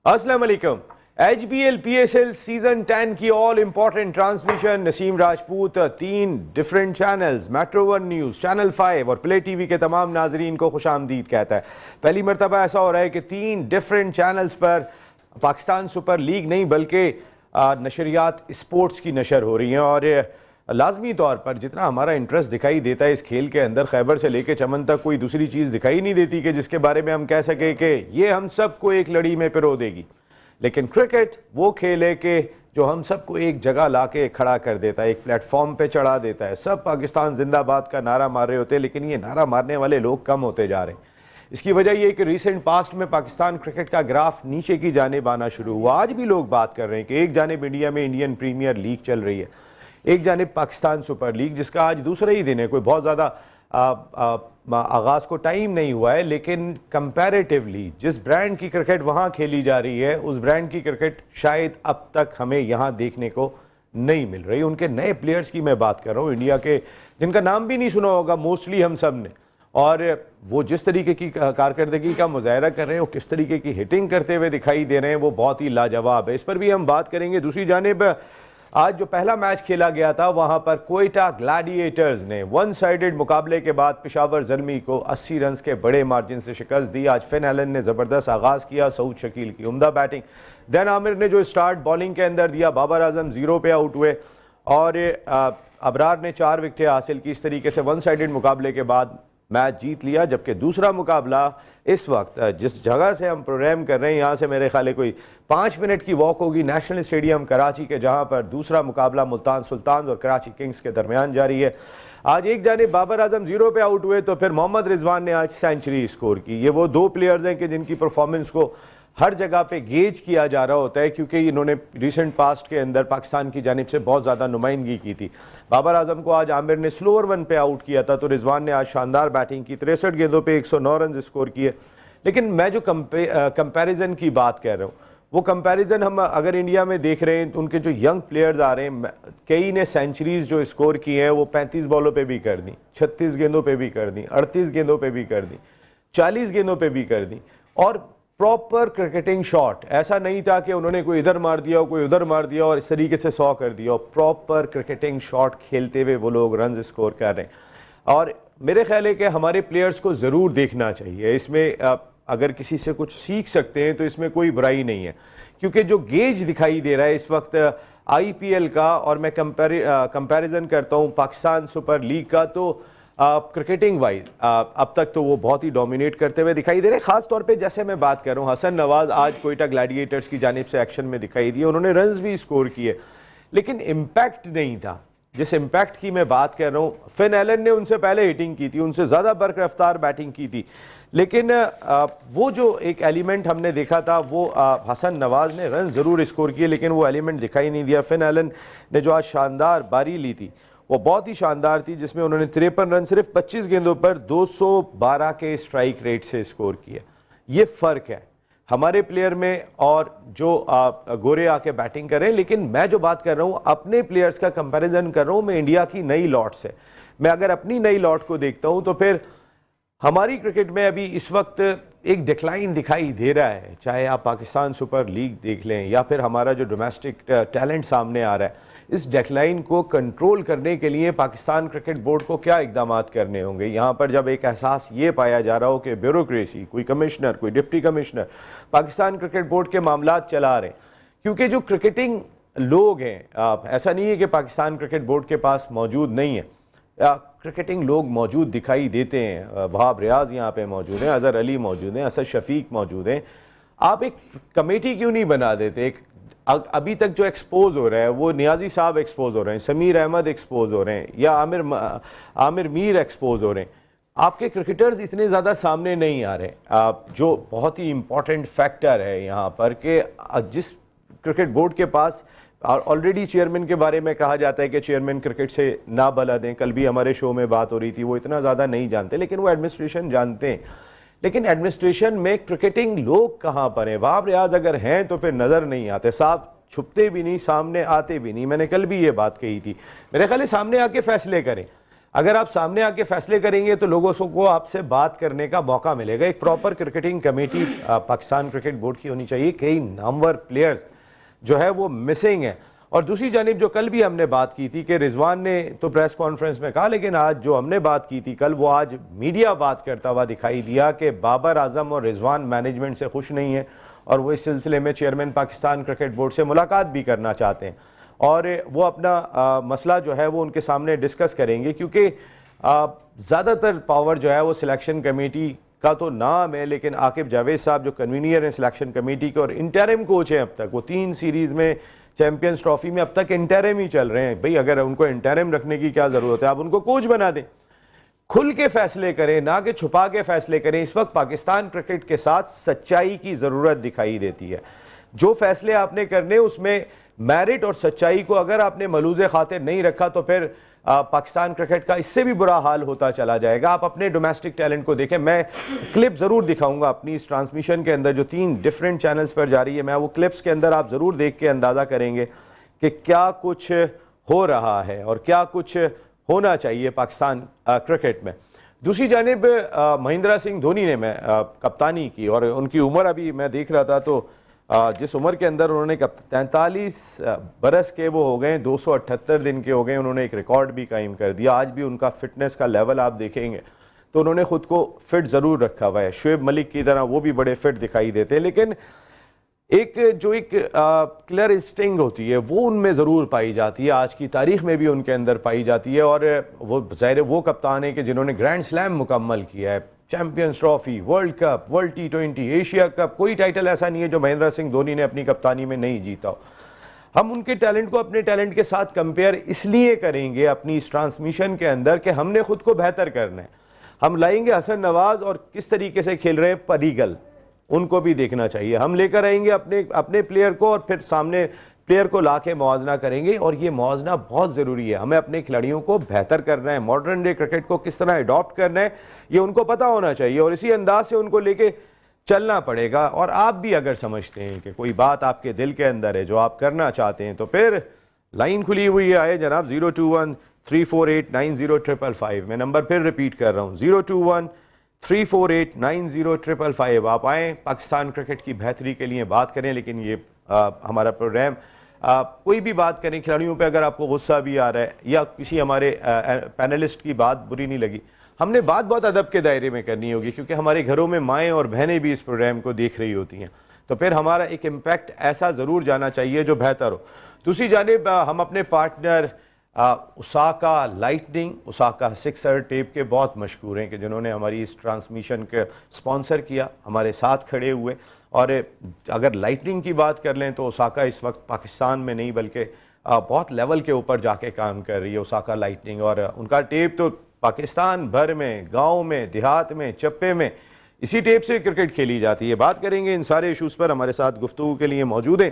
अस्सलाम वालेकुम। HBL PSL season 10 की all important transmission Naseem Rajput 3 different channels metro one news, channel 5 और प्ले टीवी के तमाम नाजरीन को खुशामदीद कहता है। पहली मरतबा ऐसा हो रहा है कि 3 डिफरेंट चैनल्स पर पाकिस्तान सुपर लीग नहीं बल्कि नशरियात स्पोर्ट्स की नशर हो रही हैं और लाजमी तौर पर जितना हमारा इंटरेस्ट दिखाई देता है इस खेल के अंदर, खैबर से लेकर चमन तक कोई दूसरी चीज़ दिखाई नहीं देती कि जिसके बारे में हम कह सकें कि ये हम सबको एक लड़ी में पिरो देगी। लेकिन क्रिकेट वो खेल है कि जो हम सबको एक जगह ला के खड़ा कर देता है, एक प्लेटफॉर्म पे चढ़ा देता है। सब पाकिस्तान जिंदाबाद का नारा मार रहे होते हैं, लेकिन ये नारा मारने वाले लोग कम होते जा रहे हैं। इसकी वजह ये कि रिसेंट पास्ट में पाकिस्तान क्रिकेट का ग्राफ नीचे की जानिब आना शुरू हुआ। आज भी लोग बात कर रहे हैं कि एक जानिब इंडिया में इंडियन प्रीमियर लीग चल रही है, एक जानिब पाकिस्तान सुपर लीग, जिसका आज दूसरा ही दिन है। कोई बहुत ज़्यादा आगाज़ को टाइम नहीं हुआ है, लेकिन कंपैरेटिवली जिस ब्रांड की क्रिकेट वहाँ खेली जा रही है उस ब्रांड की क्रिकेट शायद अब तक हमें यहाँ देखने को नहीं मिल रही। उनके नए प्लेयर्स की मैं बात कर रहा हूँ, इंडिया के जिनका नाम भी नहीं सुना होगा मोस्टली हम सब ने, और वो जिस तरीके की कारकर्दगी का मुजाहरा कर रहे हैं, वो किस तरीके की हिटिंग करते हुए दिखाई दे रहे हैं, वो बहुत ही लाजवाब है। इस पर भी हम बात करेंगे। दूसरी जानिब आज जो पहला मैच खेला गया था वहां पर क्वेटा ग्लैडिएटर्स ने वन साइडेड मुकाबले के बाद पेशावर ज़ल्मी को 80 रन के बड़े मार्जिन से शिकस्त दी। आज फिन एलन ने ज़बरदस्त आगाज़ किया, सऊद शकील की उम्दा बैटिंग, दैन आमिर ने जो स्टार्ट बॉलिंग के अंदर दिया, बाबर आजम 0 पे आउट हुए और अबरार ने 4 विकेटें हासिल की। इस तरीके से वन साइडेड मुकाबले के बाद मैच जीत लिया। जबकि दूसरा मुकाबला इस वक्त जिस जगह से हम प्रोग्राम कर रहे हैं, यहाँ से मेरे ख्याल कोई 5 मिनट की वॉक होगी नेशनल स्टेडियम कराची के, जहाँ पर दूसरा मुकाबला मुल्तान सुल्तान और कराची किंग्स के दरमियान जारी है। आज एक जानिब बाबर आजम 0 पे आउट हुए तो फिर मोहम्मद रिजवान ने आज सेंचुरी स्कोर की। ये वो 2 प्लेयर्स हैं कि जिनकी परफॉर्मेंस को हर जगह पे गेज किया जा रहा होता है, क्योंकि इन्होंने रिसेंट पास्ट के अंदर पाकिस्तान की जानिब से बहुत ज़्यादा नुमाइंदगी की थी। बाबर आजम को आज आमिर ने स्लोअर वन पे आउट किया था, तो रिजवान ने आज शानदार बैटिंग की, 63 गेंदों पे 109 रन स्कोर किए। लेकिन मैं जो कंपैरिजन की बात कर रहा हूँ, वो कंपैरिजन हम अगर इंडिया में देख रहे हैं तो उनके जो यंग प्लेयर्स आ रहे हैं, कई ने सेंचुरीज जो स्कोर की हैं वो 35 बॉलों पे भी कर दी, 36 गेंदों पे भी कर दी, 38 गेंदों पे भी कर दी, 40 गेंदों पे भी कर दी। और प्रॉपर क्रिकेटिंग शॉट, ऐसा नहीं था कि उन्होंने कोई इधर मार दिया कोई उधर मार दिया और इस तरीके से 100 कर दिया। प्रॉपर क्रिकेटिंग शॉट खेलते हुए वो लोग रन स्कोर कर रहे हैं और मेरे ख्याल है कि हमारे प्लेयर्स को ज़रूर देखना चाहिए। इसमें अगर किसी से कुछ सीख सकते हैं तो इसमें कोई बुराई नहीं है, क्योंकि जो गेज दिखाई दे रहा है इस वक्त IPL का, और मैं कंपैरिजन करता हूँ पाकिस्तान सुपर लीग का, तो क्रिकेटिंग वाइज अब तक तो वो बहुत ही डोमिनेट करते हुए दिखाई दे रहे हैं। खास तौर पे जैसे मैं बात कर रहा हूँ, हसन नवाज आज क्वेटा ग्लैडिएटर्स की जानिब से एक्शन में दिखाई दिए, उन्होंने रन्स भी स्कोर किए, लेकिन इम्पैक्ट नहीं था जिस इम्पैक्ट की मैं बात कर रहा हूँ। फिन एलन ने उनसे पहले हिटिंग की थी, उनसे ज़्यादा बर्क रफ्तार बैटिंग की थी, लेकिन वो जो एक एलिमेंट हमने देखा था वो हसन नवाज ने रन ज़रूर स्कोर किए, लेकिन वो एलिमेंट दिखाई नहीं दिया। फिन एलन ने जो आज शानदार बारी ली थी वो बहुत ही शानदार थी, जिसमें उन्होंने 53 रन सिर्फ 25 गेंदों पर 212 के स्ट्राइक रेट से स्कोर किया। ये फ़र्क है हमारे प्लेयर में और जो गोरे आके बैटिंग कर रहे हैं। लेकिन मैं जो बात कर रहा हूँ अपने प्लेयर्स का कंपैरिजन कर रहा हूँ मैं इंडिया की नई लॉट से। मैं अगर अपनी नई लॉट को देखता हूँ तो फिर हमारी क्रिकेट में अभी इस वक्त एक डिक्लाइन दिखाई दे रहा है, चाहे आप पाकिस्तान सुपर लीग देख लें या फिर हमारा जो डोमेस्टिक टैलेंट सामने आ रहा है। इस डिक्लाइन को कंट्रोल करने के लिए पाकिस्तान क्रिकेट बोर्ड को क्या इकदाम करने होंगे? यहाँ पर जब एक एहसास ये पाया जा रहा हो कि ब्यूरोक्रेसी, कोई कमिश्नर कोई deputy commissioner Pakistan cricket board के मामला चला रहे हैं, क्योंकि जो क्रिकेटिंग लोग हैं, ऐसा नहीं है कि पाकिस्तान क्रिकेट बोर्ड के पास मौजूद नहीं है, क्रिकेटिंग लोग मौजूद दिखाई देते हैं। वहाब रियाज यहाँ पे मौजूद हैं, अजहर अली मौजूद हैं, असद शफीक मौजूद हैं। आप एक कमेटी क्यों नहीं बना देते? एक अभी तक जो एक्सपोज हो रहा है वो नियाजी साहब एक्सपोज हो रहे हैं, समीर अहमद एक्सपोज हो रहे हैं, या आमिर मीर एक्सपोज हो रहे हैं। आपके क्रिकेटर्स इतने ज़्यादा सामने नहीं आ रहे, जो बहुत ही इम्पॉर्टेंट फैक्टर है यहाँ पर कि जिस क्रिकेट बोर्ड के पास ऑलरेडी चेयरमैन के बारे में कहा जाता है कि चेयरमैन क्रिकेट से ना बलद हैं। कल भी हमारे शो में बात हो रही थी, वो इतना ज़्यादा नहीं जानते, लेकिन वो एडमिनिस्ट्रेशन जानते हैं। लेकिन एडमिनिस्ट्रेशन में क्रिकेटिंग लोग कहाँ पर हैं? वहाब रियाज अगर हैं तो फिर नज़र नहीं आते, साहब छुपते भी नहीं, सामने आते भी नहीं। मैंने कल भी ये बात कही थी, मेरे ख्याल सामने आके फैसले करें। अगर आप सामने आके फैसले करेंगे तो लोगों को आपसे बात करने का मौका मिलेगा। एक proper cricketing committee Pakistan cricket board की होनी चाहिए। कई नामवर प्लेयर्स जो है वो मिसिंग है। और दूसरी जानिब जो कल भी हमने बात की थी कि रिजवान ने तो प्रेस कॉन्फ्रेंस में कहा, लेकिन आज जो हमने बात की थी कल, वो आज मीडिया बात करता हुआ दिखाई दिया कि बाबर आजम और रिजवान मैनेजमेंट से खुश नहीं है और वो इस सिलसिले में चेयरमैन पाकिस्तान क्रिकेट बोर्ड से मुलाकात भी करना चाहते हैं और वो अपना मसला जो है वो उनके सामने डिस्कस करेंगे, क्योंकि ज़्यादातर पावर जो है वो सिलेक्शन कमेटी का तो नाम है, लेकिन आकिब जावेद साहब जो कन्वीनियर हैं सिलेक्शन कमेटी के और इंटरिम कोच हैं, अब तक वो 3 सीरीज़ में चैंपियंस ट्रॉफी में अब तक इंटरिम ही चल रहे हैं। भाई अगर उनको इंटरिम रखने की क्या ज़रूरत है, आप उनको कोच बना दें। खुल के फैसले करें, ना कि छुपा के फैसले करें। इस वक्त पाकिस्तान क्रिकेट के साथ सच्चाई की ज़रूरत दिखाई देती है। जो फैसले आपने करने उसमें मेरिट और सच्चाई को अगर आपने मलूज़े खातिर नहीं रखा तो फिर पाकिस्तान क्रिकेट का इससे भी बुरा हाल होता चला जाएगा। आप अपने डोमेस्टिक टैलेंट को देखें। मैं क्लिप ज़रूर दिखाऊंगा अपनी इस ट्रांसमिशन के अंदर जो 3 डिफरेंट चैनल्स पर जा रही है। मैं वो क्लिप्स के अंदर आप ज़रूर देख के अंदाज़ा करेंगे कि क्या कुछ हो रहा है और क्या कुछ होना चाहिए पाकिस्तान क्रिकेट में। दूसरी जानिब महेंद्र सिंह धोनी ने मैं कप्तानी की और उनकी उम्र अभी मैं देख रहा था तो जिस उम्र के अंदर उन्होंने 43 बरस के वो हो गए, 278 दिन के हो गए, उन्होंने एक रिकॉर्ड भी कायम कर दिया। आज भी उनका फिटनेस का लेवल आप देखेंगे तो उन्होंने ख़ुद को फिट ज़रूर रखा हुआ है। शुएब मलिक की तरह वो भी बड़े फिट दिखाई देते हैं, लेकिन एक क्लियर इंस्टिंक्ट होती है वो उनमें ज़रूर पाई जाती है, आज की तारीख में भी उनके अंदर पाई जाती है। और वो ज़ाहिर वो कप्तान है कि जिन्होंने ग्रैंड स्लैम मुकम्मल किया है, champions trophy, world cup, world T20, Asia cup, कोई टाइटल ऐसा नहीं है जो महेंद्र सिंह धोनी ने अपनी कप्तानी में नहीं जीता हो। हम उनके टैलेंट को अपने टैलेंट के साथ कंपेयर इसलिए करेंगे अपनी इस ट्रांसमिशन के अंदर कि हमने खुद को बेहतर करना है। हम लाएंगे हसन नवाज और किस तरीके से खेल रहे हैं परीगल, उनको भी देखना चाहिए। हम लेकर आएंगे अपने प्लेयर को और फिर सामने प्लेयर को ला के मुआवजना करेंगे और ये मुआवजना बहुत ज़रूरी है। हमें अपने खिलाड़ियों को बेहतर करना है, मॉडर्न डे क्रिकेट को किस तरह अडॉप्ट करना है ये उनको पता होना चाहिए और इसी अंदाज से उनको लेके चलना पड़ेगा। और आप भी अगर समझते हैं कि कोई बात आपके दिल के अंदर है जो आप करना चाहते हैं तो फिर लाइन खुली हुई है, आए जनाब 021-348-9055। मैं नंबर फिर रिपीट कर रहा हूँ 021-348-9055। आप आएँ, पाकिस्तान क्रिकेट की बेहतरी के लिए बात करें। लेकिन ये हमारा प्रोग्राम कोई भी बात करें, खिलाड़ियों पे अगर आपको गुस्सा भी आ रहा है या किसी हमारे पैनलिस्ट की बात बुरी नहीं लगी, हमने बात बहुत अदब के दायरे में करनी होगी, क्योंकि हमारे घरों में माएँ और बहनें भी इस प्रोग्राम को देख रही होती हैं। तो फिर हमारा एक इम्पैक्ट ऐसा ज़रूर जाना चाहिए जो बेहतर हो। दूसरी जानिब हम अपने partner Osaka lightning, Osaka sixer tape के बहुत मशहूर हैं कि जिन्होंने हमारी इस ट्रांसमिशन के स्पॉन्सर किया, हमारे साथ खड़े हुए। और अगर लाइटनिंग की बात कर लें तो ओसाका इस वक्त पाकिस्तान में नहीं बल्कि बहुत लेवल के ऊपर जाके काम कर रही है ओसाका लाइटनिंग। और उनका टेप तो पाकिस्तान भर में, गाँव में, देहात में, चप्पे में इसी टेप से क्रिकेट खेली जाती है। बात करेंगे इन सारे इशूज़ पर। हमारे साथ गुफ्तगू के लिए मौजूद हैं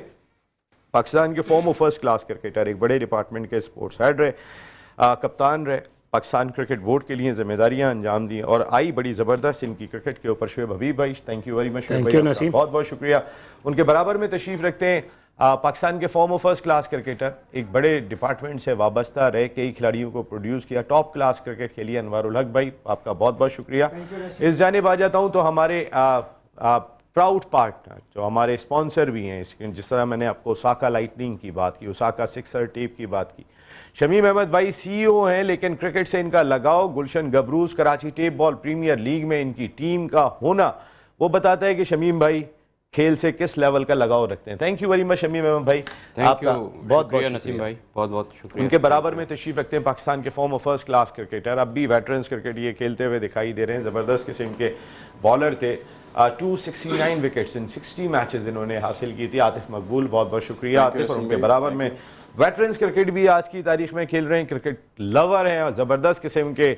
पाकिस्तान के फॉर्मर फर्स्ट क्लास क्रिकेटर, एक बड़े डिपार्टमेंट के स्पोर्ट्स हेड रहे, कप्तान रहे, पाकिस्तान क्रिकेट बोर्ड के लिए जिम्मेदारियां अंजाम दी और आई बड़ी ज़बरदस्त इनकी क्रिकेट के ऊपर शुएब हबीब भाई। Thank you very much Shoaib भाई, बहुत बहुत शुक्रिया। उनके बराबर में तशरीफ़ रखते हैं पाकिस्तान के फॉर्मर फर्स्ट क्लास क्रिकेटर, एक बड़े डिपार्टमेंट से वाबस्ता रहे, कई खिलाड़ियों को प्रोड्यूस किया, टॉप क्लास क्रिकेट के लिए अनवारुल हक भाई, आपका बहुत बहुत शुक्रिया। इस जानिब आ जाता हूँ तो हमारे प्राउड पार्टनर जो हमारे स्पॉन्सर भी हैं इसके, जिस तरह मैंने आपको ओसाका लाइटनिंग की बात की, ओसाका सिक्सर टेप की बात की, शमीम अहमद भाई CEO हैं लेकिन क्रिकेट से इनका लगाव, गुलशन गबरूज Karachi tape ball premier league में इनकी टीम का होना वो बताता है कि शमीम भाई खेल से किस लेवल का लगाव रखते हैं। Thank you very much Shamim Ahmed भाई, आपका बहुत बहुत नसीम भाई, बहुत बहुत शुक्रिया। उनके बराबर में तशरीफ रखते हैं पाकिस्तान के फॉर्मर फर्स्ट क्लास क्रिकेटर, अब भी वेटरन्स क्रिकेट ये खेलते हुए दिखाई दे रहे हैं, ज़बरदस्त किस्म के बॉलर थे। 269 विकेट्स इन 60 मैचेस इन्होंने हासिल की थी। आतिफ मकबूल, बहुत बहुत शुक्रिया आतिफ। और उनके बराबर में वेटरन्स क्रिकेट भी आज की तारीख में खेल रहे हैं, क्रिकेट लवर हैं और ज़बरदस्त किस्म के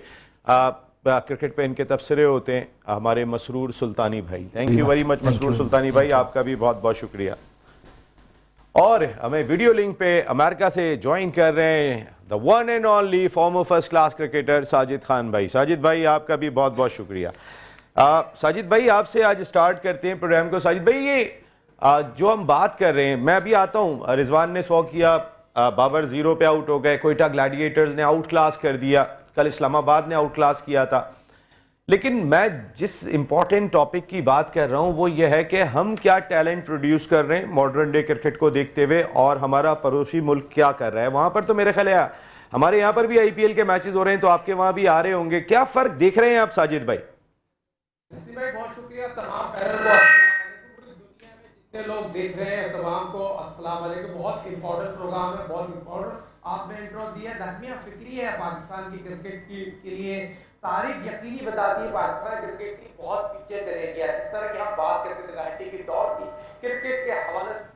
क्रिकेट पे इनके तबसरे होते हैं, हमारे मसरूर सुल्तानी भाई। Thank you very much Masroor Sultani भाई, आपका भी बहुत बहुत शुक्रिया। और हमें वीडियो लिंक पे अमेरिका से ज्वाइन कर रहे हैं the one and only former first class cricketer Sajid Khan भाई। साजिद भाई आपका भी बहुत बहुत शुक्रिया। साजिद भाई आपसे आज स्टार्ट करते हैं प्रोग्राम को। साजिद भाई ये जो हम बात कर रहे हैं, मैं अभी आता हूँ, रिजवान ने 100 किया, बाबर 0 पे आउट हो गए, कोयटा ग्लैडिएटर्स ने आउट क्लास कर दिया, कल इस्लामाबाद ने आउट क्लास किया था। लेकिन मैं जिस इंपॉर्टेंट टॉपिक की बात कर रहा हूं वो ये है कि हम क्या टैलेंट प्रोड्यूस कर रहे हैं मॉडर्न डे क्रिकेट को देखते हुए, और हमारा पड़ोसी मुल्क क्या कर रहा है। वहां पर तो मेरे ख्याल है हमारे यहाँ पर भी आईपीएल के मैचेस हो रहे हैं, तो आपके वहां भी आ रहे होंगे, क्या फर्क देख रहे हैं आप साजिद भाई? भाई बहुत शुक्रिया तमाम पैनल को। पूरी दुनिया में जितने लोग देख रहे हैं तमाम को अस्सलाम वालेकुम। बहुत इंपॉर्टेंट प्रोग्राम है, बहुत इंपॉर्टेंट आपने इंट्रो दिया। ज़ख्मिया फिक्री है पाकिस्तान की क्रिकेट के लिए, तारीफ यकीनी बताती है पाकिस्तान क्रिकेट की बहुत पीछे चले गया। जिस तरह की हम बात करते थे 90 के दौर की क्रिकेट के हवाले,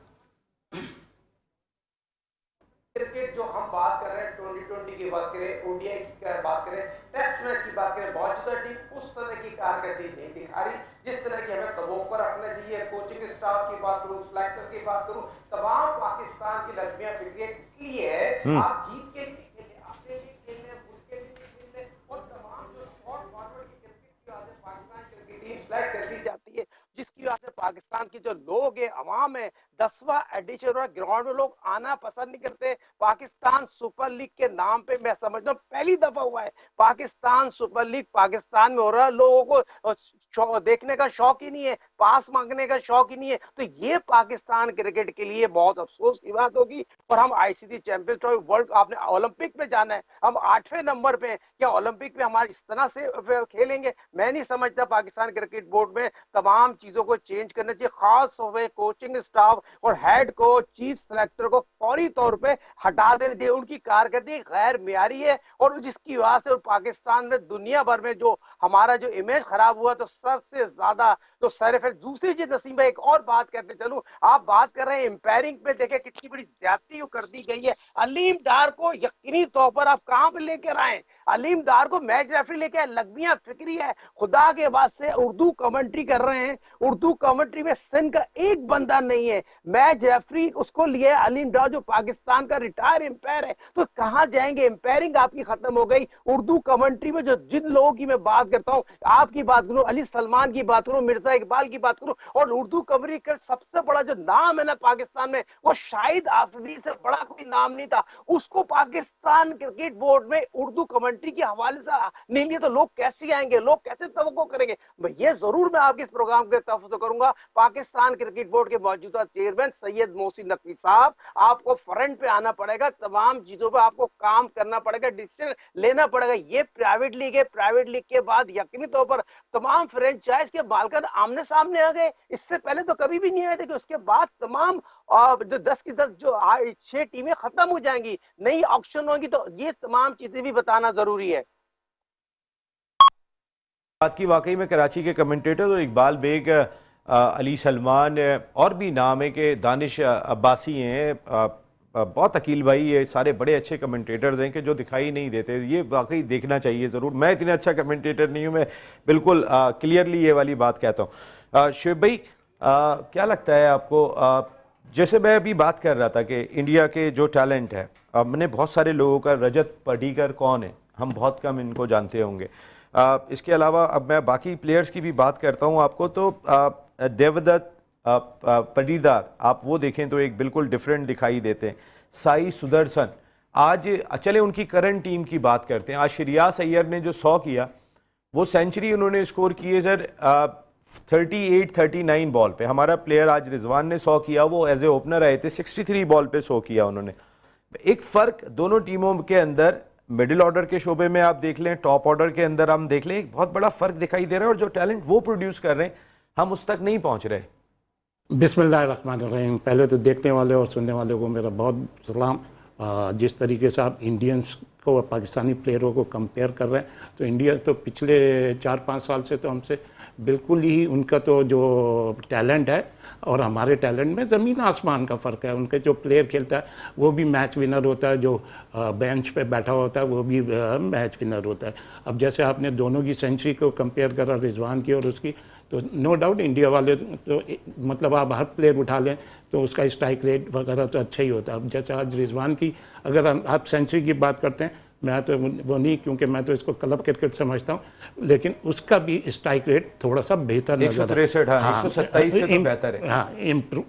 क्रिकेट जो हम बात कर रहे हैं 2020 की बात करें, ओडीआई की बात करें, टेस्ट मैच की बात करें, मौजूदा टीम उस तरह की कारकर्दगी नहीं दिखा रही जिस तरह की हमें तवक्को रखना चाहिए। कोचिंग स्टाफ की बात करूं, सिलेक्टर की बात करूं, तमाम पाकिस्तान की लक्ष्मियां फिक्रियां इसलिए है आप जीत के लिए खेले, अपने लिए खेलने, मुल्क के लिए खेलने, और तमाम जो शॉर्ट फॉरवर्ड की क्रिकेट की वजह से पाकिस्तान क्रिकेट टीम सिलेक्ट कर दी जाती है, जिसकी वजह से पाकिस्तान के जो लोग हैं, अवाम है, 10वां एडिशन और ग्राउंड में लोग आना पसंद नहीं करते। पाकिस्तान सुपर लीग के नाम पे मैं समझता हूँ पहली दफा हुआ है पाकिस्तान सुपर लीग पाकिस्तान में हो रहा है। लोगों को देखने का शौक ही नहीं है, पास मांगने का शौक ही नहीं है। तो ये पाकिस्तान क्रिकेट के लिए बहुत अफसोस की बात होगी। और हम आईसीसी चैंपियंस ट्रॉफी वर्ल्ड आपने ओलंपिक में जाना है, हम 8वें नंबर पे, क्या ओलंपिक में हमारे इस तरह से खेलेंगे? मैं नहीं समझता। पाकिस्तान क्रिकेट बोर्ड में तमाम चीजों को चेंज करना चाहिए, खास हुए कोचिंग स्टाफ और हेड कोच, चीफ सेलेक्टर को फौरी तौर पे हटा देने चाहिए। उनकी कारकर्दगी गैर मियारी है और जिसकी वजह से पाकिस्तान में दुनिया भर में जो हमारा जो इमेज खराब हुआ, तो सबसे ज्यादा तो सरफ है। दूसरी चीज नसीम भाई एक और बात कहते चलूं, आप बात कर रहे हैं एम्पायरिंग पे, देखे कितनी बड़ी ज्यादती कर दी गई है। अलीम डार को यकीनी तौर पर आप कहां पे लेकर आए? अलीम डार को मैच रेफरी लेके आए, लग्मिया फिक्री है, खुदा के वास्ते उर्दू कमेंट्री कर रहे हैं। उर्दू कमेंट्री में सिंध का एक बंदा नहीं है, मैच रेफरी उसको लिए अलीम डार जो पाकिस्तान का रिटायर एम्पायर है। तो कहां जाएंगे? एम्पायरिंग आपकी खत्म हो गई। उर्दू कमेंट्री में जो जिन लोगों की मैं बात करता हूं, आपकी बात करूं, अली सलमान की बात करूं, मिर्जा इकबाल की बात करूं, और उर्दू कमेंट्री का सबसे बड़ा जो नाम है ना पाकिस्तान में, वो शाहिद आफरीदी से बड़ा कोई नाम नहीं था। उसको पाकिस्तान क्रिकेट बोर्ड में उर्दू कमेंट्री के हवाले से नहीं लिए तो लोग कैसे आएंगे, लोग कैसे तवक्को करेंगे? ये जरूर मैं आपके इस प्रोग्राम के तवज्जो करूंगा। पाकिस्तान क्रिकेट बोर्ड के मौजूदा चेयरमैन सैयद मोहसिन नकवी साहब, आपको फ्रंट पे आना पड़ेगा, तमाम चीजों पे आपको काम करना पड़ेगा, डिसीजन लेना पड़ेगा। ये प्राइवेट लीग है, प्राइवेट लीग के बाद यकीनी तौर पर तमाम फ्रेंचाइज के मालिकान आमने सामने आ गए। इससे पहले तो कभी भी नहीं आए थे कि उसके बाद तमाम जो 10 की 10 जो 6 टीमें खत्म हो जाएंगी, नई ऑक्शन होगी। तो ये तमाम चीजें भी बताना जरूरी है। बात की वाकई में कराची के कमेंटेटर और इकबाल बेग, अली सलमान और भी नाम है कि दानिश अब्बासी हैं, बहुत अकील भाई, ये सारे बड़े अच्छे कमेंटेटर्स हैं कि जो दिखाई नहीं देते। ये वाकई देखना चाहिए ज़रूर। मैं इतना अच्छा कमेंटेटर नहीं हूँ, मैं बिल्कुल क्लियरली ये वाली बात कहता हूँ। शुएब भाई, क्या लगता है आपको, जैसे मैं अभी बात कर रहा था कि इंडिया के जो टैलेंट है, मैंने बहुत सारे लोगों का, रजत पाटीकर कौन है, हम बहुत कम इनको जानते होंगे। इसके अलावा अब मैं बाकी प्लेयर्स की भी बात करता हूँ आपको, तो देवदत्त पटीदार, आप वो देखें तो एक बिल्कुल डिफरेंट दिखाई देते हैं। साई सुदर्शन, आज चले उनकी करंट टीम की बात करते हैं। आज श्रेयस अय्यर ने जो 100 किया, वो सेंचुरी उन्होंने स्कोर की है सर 38-39 बॉल पे। हमारा प्लेयर आज रिजवान ने 100 किया, वो एज ए ओपनर आए थे, 63 बॉल पे 100 किया उन्होंने। एक फ़र्क दोनों टीमों के अंदर, मिडिल ऑर्डर के शोबे में आप देख लें, टॉप ऑर्डर के अंदर हम देख लें, एक बहुत बड़ा फ़र्क दिखाई दे रहा है। और जो टैलेंट वो प्रोड्यूस कर रहे हैं, हम उस तक नहीं पहुँच रहे। बिस्मिल्लाहिर्रहमानिर्रहीम। पहले तो देखने वाले और सुनने वाले को मेरा बहुत सलाम। जिस तरीके से आप इंडियंस को और पाकिस्तानी प्लेयरों को कंपेयर कर रहे हैं, तो इंडिया तो पिछले 4-5 साल से तो हमसे बिल्कुल ही, उनका तो जो टैलेंट है और हमारे टैलेंट में ज़मीन आसमान का फ़र्क है। उनके जो प्लेयर खेलता है वो भी मैच विनर होता है, जो बेंच पे बैठा होता है वो भी मैच विनर होता है। अब जैसे आपने दोनों की सेंचुरी को कंपेयर करा, रिजवान की और उसकी, तो नो डाउट इंडिया वाले तो मतलब आप हर प्लेयर उठा लें तो उसका स्ट्राइक रेट वगैरह तो अच्छा ही होता है। अब जैसे आज रिजवान की अगर आप सेंचुरी की बात करते हैं, मैं तो वो नहीं, क्योंकि मैं तो इसको क्लब क्रिकेट समझता हूँ, लेकिन उसका भी स्ट्राइक रेट थोड़ा सा बेहतर नजर 163, हाँ, 127 से तो बेहतर है। हाँ,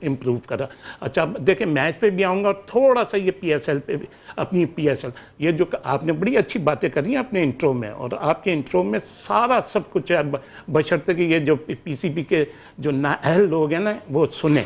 इम्प्रूव करा। अच्छा देखिए, मैच पे भी आऊँगा और थोड़ा सा ये PSL पे भी, अपनी PSL, ये जो आपने बड़ी अच्छी बातें करी अपने इंट्रो में, और आपके इंट्रो में सारा सब कुछ है, बशर्ते कि ये जो PCB के जो नाअहल लोग हैं ना वो सुने।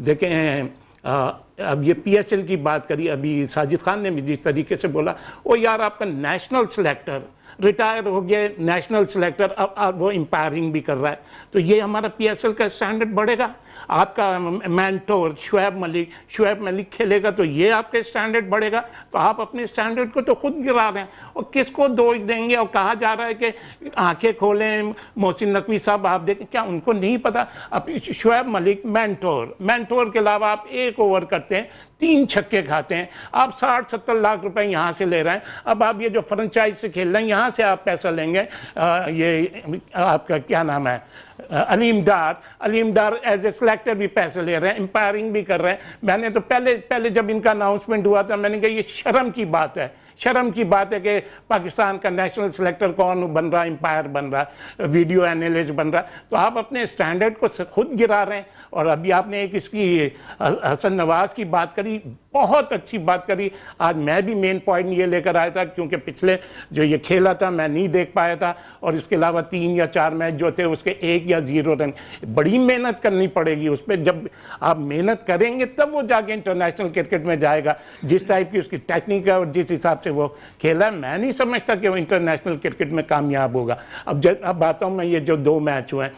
देखें, अब ये PSL की बात करी, अभी साजिद खान ने भी जिस तरीके से बोला, ओ यार आपका नेशनल सिलेक्टर रिटायर हो गया, नेशनल सिलेक्टर अब वो एम्पायरिंग भी कर रहा है, तो ये हमारा PSL का स्टैंडर्ड बढ़ेगा। आपका मेंटोर शुएब मलिक खेलेगा तो ये आपके स्टैंडर्ड बढ़ेगा। तो आप अपने स्टैंडर्ड को तो खुद गिरा रहे हैं, और किसको दोष देंगे? और कहा जा रहा है कि आंखें खोलें मोहसिन नकवी साहब, आप देखें, क्या उनको नहीं पता? अब शुएब मलिक मेंटोर के अलावा आप एक ओवर करते हैं, 3 छक्के खाते हैं, आप 60-70 लाख रुपए यहाँ से ले रहे हैं। अब आप ये जो फ्रेंचाइज से खेल रहे हैं, यहाँ से आप पैसा लेंगे। ये आपका क्या नाम है, अलीम डार एज ए सिलेक्टर भी पैसे ले रहे हैं, एम्पायरिंग भी कर रहे हैं। मैंने तो पहले जब इनका अनाउंसमेंट हुआ था, मैंने कहा ये शर्म की बात है कि पाकिस्तान का नेशनल सिलेक्टर कौन बन रहा है, एम्पायर बन रहा है, वीडियो एनालिस्ट बन रहा है। तो आप अपने स्टैंडर्ड को खुद गिरा रहे हैं। और अभी आपने एक इसकी हसन नवाज की बात करी, बहुत अच्छी बात करी। आज मैं भी मेन पॉइंट ये लेकर आया था, क्योंकि पिछले जो ये खेला था मैं नहीं देख पाया था, और इसके अलावा 3 या 4 मैच जो थे उसके 1 या 0 रन। बड़ी मेहनत करनी पड़ेगी उस पर, जब आप मेहनत करेंगे तब वो जाके इंटरनेशनल क्रिकेट में जाएगा। जिस टाइप की उसकी टेक्निक है और जिस हिसाब से वो खेला, मैं नहीं समझता कि वो इंटरनेशनल क्रिकेट में कामयाब होगा। अब आता हूँ मैं, ये जो 2 मैच हुए,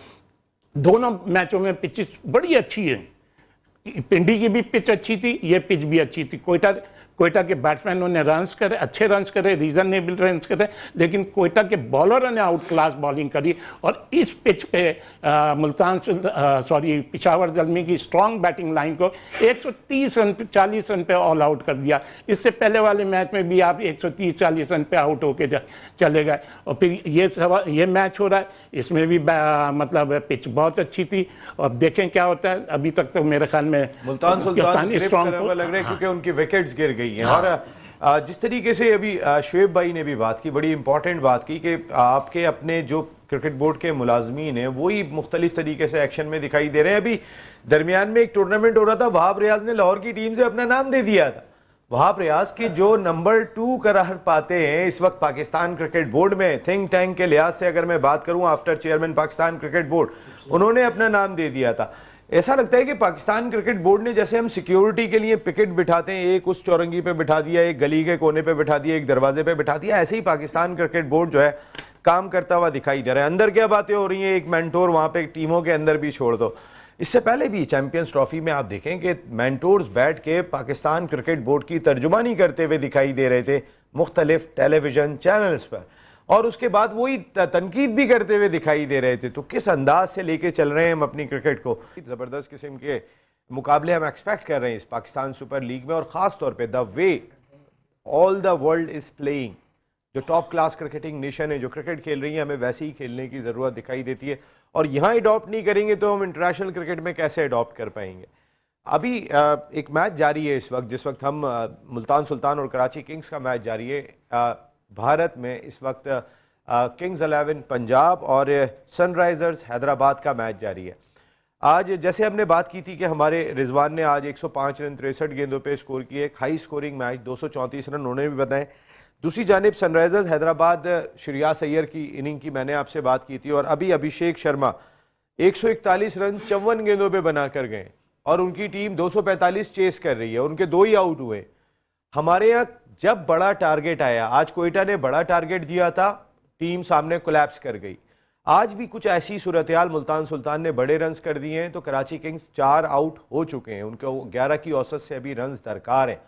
दोनों मैचों में पिचेस बड़ी अच्छी है। पिंडी की भी पिच अच्छी थी, ये पिच भी अच्छी थी। कोयटा के बैट्समैनों ने रन्स करे, अच्छे रन्स करे, रीजनेबल रन्स करे, लेकिन कोयटा के बॉलरों ने आउट क्लास बॉलिंग करी। और इस पिच पे पिशावर ज़ल्मी की स्ट्रॉन्ग बैटिंग लाइन को 130 रन 40 रन पे ऑल आउट कर दिया। इससे पहले वाले मैच में भी आप 130-40 रन पे आउट होके चले गए। और फिर ये मैच हो रहा है, इसमें भी मतलब पिच बहुत अच्छी थी। और देखें क्या होता है। अभी तक तो मेरे ख्याल में मुल्तान सुल्तान स्ट्रॉन्ग लग रहा है, क्योंकि उनकी विकेट्स गिर गई हैं। और जिस तरीके से अभी शुएब भाई ने भी बात की, बड़ी इंपॉर्टेंट बात की कि आपके अपने जो क्रिकेट बोर्ड के मुलाजमीन हैं वही मुख्तलिफ तरीके से एक्शन में दिखाई दे रहे हैं। अभी दरमियान में एक टूर्नामेंट हो रहा था, वहाब रियाज ने लाहौर की टीम से अपना नाम दे दिया था। वहाब रियाज की जो नंबर 2 करार पाते हैं इस वक्त पाकिस्तान क्रिकेट बोर्ड में, थिंक टैंक के लिहाज से अगर मैं बात करूं, after chairman Pakistan cricket board, उन्होंने अपना नाम दे दिया था। ऐसा लगता है कि पाकिस्तान क्रिकेट बोर्ड ने, जैसे हम सिक्योरिटी के लिए पिकेट बिठाते हैं, एक उस चौरंगी पे बिठा दिया, एक गली के कोने पे बिठा दिया, एक दरवाजे पे बिठा दिया, ऐसे ही पाकिस्तान क्रिकेट बोर्ड जो है काम करता हुआ दिखाई दे रहा है। अंदर क्या बातें हो रही हैं, एक मेंटोर वहां पे टीमों के अंदर भी छोड़ दो। इससे पहले भी चैंपियंस ट्रॉफी में आप देखें कि मेंटोर्स बैठ के पाकिस्तान क्रिकेट बोर्ड की तर्जुमानी करते हुए दिखाई दे रहे थे मुख्तलिफ टेलीविजन चैनल्स पर, और उसके बाद वही तनकीद भी करते हुए दिखाई दे रहे थे। तो किस अंदाज से लेके चल रहे हैं हम अपनी क्रिकेट को, ज़बरदस्त किस्म के मुकाबले हम एक्सपेक्ट कर रहे हैं इस पाकिस्तान सुपर लीग में, और ख़ास तौर पे the way all the world is playing. जो टॉप क्लास क्रिकेटिंग नेशन है, जो क्रिकेट खेल रही है, हमें वैसे ही खेलने की ज़रूरत दिखाई देती है। और यहाँ अडॉप्ट नहीं करेंगे तो हम इंटरनेशनल क्रिकेट में कैसे अडॉप्ट कर पाएंगे। अभी एक मैच जारी है इस वक्त, जिस वक्त हम मुल्तान सुल्तान और कराची किंग्स का मैच जारी है। भारत में इस वक्त किंग्स 11 पंजाब और सनराइजर्स हैदराबाद का मैच जारी है। आज जैसे हमने बात की थी कि हमारे रिजवान ने आज 105 रन 63 गेंदों पे स्कोर किए, एक हाई स्कोरिंग मैच, 234 रन उन्होंने भी बनाए। दूसरी जानिब सनराइजर्स हैदराबाद, श्रेयास अय्यर की इनिंग की मैंने आपसे बात की थी, और अभी अभिषेक शर्मा 141 रन 54 गेंदों पे बनाकर गए, और उनकी टीम 245 चेस कर रही है, उनके 2 ही आउट हुए। हमारे यहाँ जब बड़ा टारगेट आया, आज कोयटा ने बड़ा टारगेट दिया था, टीम सामने कोलैप्स कर गई। आज भी कुछ ऐसी सूरत हाल, मुल्तान सुल्तान ने बड़े रन्स कर दिए हैं, तो कराची किंग्स 4 आउट हो चुके हैं, उनको 11 की औसत से अभी रन्स दरकार हैं।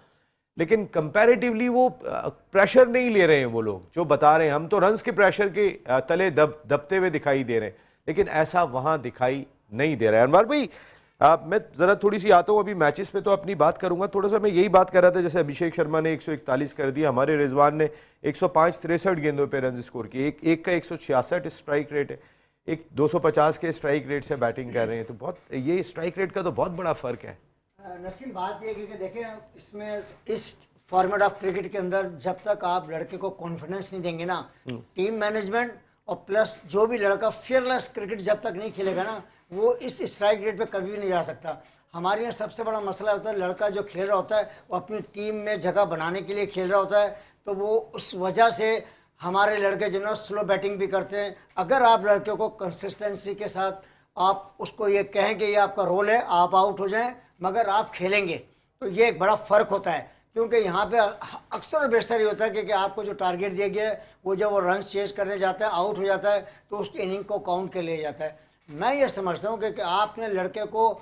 लेकिन कंपैरेटिवली वो प्रेशर नहीं ले रहे हैं वो लोग जो बता रहे हैं। हम तो रन्स के प्रेशर के तले दबते हुए दिखाई दे रहे हैं, लेकिन ऐसा वहाँ दिखाई नहीं दे रहा है। अनवर भाई, मैं ज़रा थोड़ी सी आता हूँ, अभी मैचेस पे तो अपनी बात करूंगा, थोड़ा सा मैं यही बात कर रहा था, जैसे अभिषेक शर्मा ने 141 कर दिया, हमारे रिजवान ने 105 63 गेंदों पे रन स्कोर किए, एक का 166 स्ट्राइक रेट है, एक 250 के स्ट्राइक रेट से बैटिंग कर रहे हैं। तो बहुत, ये स्ट्राइक रेट का तो बहुत बड़ा फ़र्क है। नसीम, बात ये कि देखें इसमें इस फॉर्मेट ऑफ क्रिकेट के अंदर जब तक आप लड़के को कॉन्फिडेंस नहीं देंगे ना, टीम मैनेजमेंट और प्लस जो भी लड़का फियरलेस क्रिकेट जब तक नहीं खेलेगा ना, वो इस स्ट्राइक रेट पे कभी भी नहीं जा सकता। हमारे यहाँ सबसे बड़ा मसला होता है, लड़का जो खेल रहा होता है वो अपनी टीम में जगह बनाने के लिए खेल रहा होता है, तो वो उस वजह से हमारे लड़के जो ना स्लो बैटिंग भी करते हैं। अगर आप लड़के को कंसिस्टेंसी के साथ आप उसको ये कहें कि ये आपका रोल है, आप आउट हो जाएं मगर आप खेलेंगे, तो ये एक बड़ा फ़र्क होता है। क्योंकि यहाँ पे अक्सर और बेशतर ये होता है कि आपको जो टारगेट दिया गया है वो जब वो रन चेज करने जाता है, आउट हो जाता है, तो उसकी इनिंग को काउंट के लिए जाता है। मैं ये समझता हूँ कि आपने लड़के को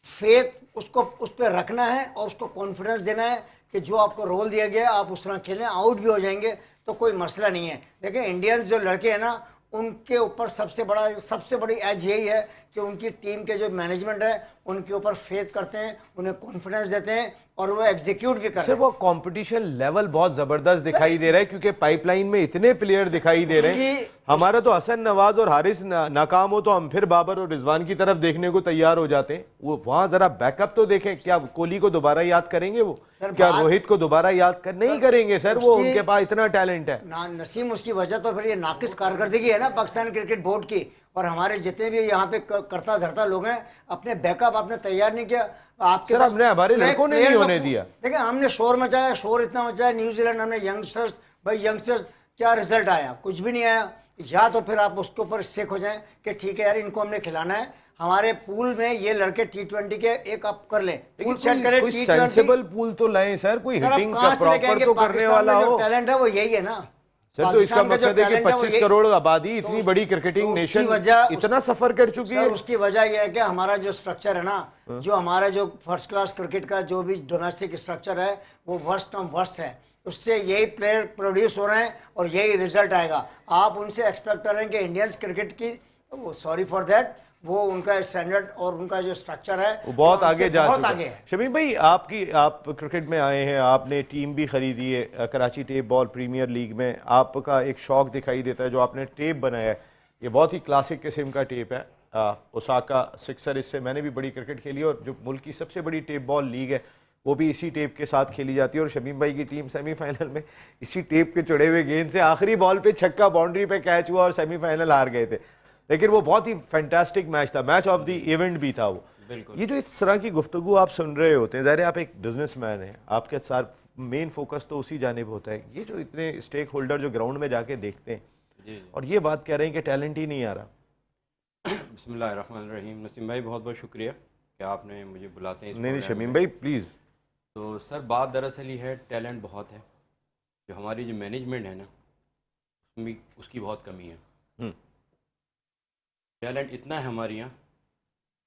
फेथ उसको उस पर रखना है और उसको कॉन्फिडेंस देना है कि जो आपको रोल दिया गया है आप उस तरह खेलें, आउट भी हो जाएंगे तो कोई मसला नहीं है। देखिए इंडियंस जो लड़के हैं ना, उनके ऊपर सबसे बड़ी एज यही है कि उनकी टीम के जो मैनेजमेंट है उनके ऊपर फेथ करते हैं, उन्हें कॉन्फिडेंस देते हैं और वो एग्जीक्यूट भी करते सर हैं। वो कंपटीशन लेवल बहुत जबरदस्त दिखाई दे रहा है क्योंकि पाइपलाइन में इतने प्लेयर दिखाई दे रहे हैं। हमारा तो हसन नवाज और हारिस नाकाम हो तो हम फिर बाबर और रिजवान की तरफ देखने को तैयार हो जाते हैं। वो वहां जरा बैकअप तो देखें, क्या कोहली को दोबारा याद करेंगे वो? क्या रोहित को दोबारा याद नहीं करेंगे सर? वो उनके पास इतना टैलेंट है ना नसीम, उसकी वजह तो फिर ये नाकिस कारकर्दगी है ना पाकिस्तान क्रिकेट बोर्ड की, और हमारे जितने भी यहाँ पे करता धरता लोग हैं अपने बैकअप आपने तैयार नहीं किया। आपके सर हमने हमारे लड़कों ने नहीं होने दिया। देखिए हमने शोर मचाया, शोर इतना मचाया न्यूजीलैंड, हमने यंगस्टर्स, भाई यंगस्टर्स क्या रिजल्ट आया? कुछ भी नहीं आया। या तो फिर आप उसके ऊपर स्टेक हो जाएं कि ठीक है यार इनको हमने खिलाना है, हमारे पूल में ये लड़के T20 के एक अप कर ले, पूल सेट करें, कोई सेंसिबल पूल तो लाएं सर, कोई हिटिंग का प्रॉपर तो करने वाला हो। टैलेंट है वो यही है ना सर, तो इसका मकसद है कि 25 करोड़ आबादी, इतनी बड़ी क्रिकेटिंग नेशन इतना सफर कर चुकी है। उसकी वजह यह है कि हमारा जो स्ट्रक्चर है ना, जो हमारा जो फर्स्ट क्लास क्रिकेट का जो भी डोमेस्टिक स्ट्रक्चर है वो वर्स्ट ऑफ वर्स्ट है। उससे यही प्लेयर प्रोड्यूस हो रहे हैं और यही रिजल्ट आएगा। आप उनसे एक्सपेक्ट कर रहे हैं कि इंडियंस क्रिकेट की, सॉरी फॉर दैट, वो उनका स्टैंडर्ड और उनका जो स्ट्रक्चर है वो बहुत आगे जा बहुत चुका आगे है। है। शमीम भाई आप क्रिकेट में आए हैं, आपने टीम भी खरीदी है Karachi tape ball premier league में, आपका एक शौक दिखाई देता है जो आपने टेप बनाया है, ये बहुत ही क्लासिक किस्म का टेप है। ओसाका सिक्सर, इससे मैंने भी बड़ी क्रिकेट खेली और जो मुल्क की सबसे बड़ी टेप बॉल लीग है वो भी इसी टेप के साथ खेली जाती है। और शमीम भाई की टीम सेमीफाइनल में इसी टेप के चढ़े हुए गेंद से आखिरी बॉल पे छक्का बाउंड्री पे कैच हुआ और सेमीफाइनल हार गए थे। लेकिन वो बहुत ही फैंटास्टिक मैच था, मैच ऑफ द इवेंट भी था वो। ये जो इस तरह की गुफ्तगू आप सुन रहे होते हैं, ज़ाहिर है आप एक बिजनेसमैन हैं, आपके साथ मेन फोकस तो उसी जानिब होता है। ये जो इतने स्टेक होल्डर जो ग्राउंड में जाके देखते हैं और ये बात कह रहे हैं कि टैलेंट ही नहीं आ रहा। बिस्मिल्लाहिर्रहमानिर्रहीम। नसीम भाई बहुत बहुत शुक्रिया कि आपने मुझे बुलाते हैं। नहीं शमीम भाई प्लीज़। तो सर बात दरअसल ये है, टैलेंट बहुत है, जो हमारी जो मैनेजमेंट है ना उसकी बहुत कमी है। टैलेंट इतना है हमारे यहाँ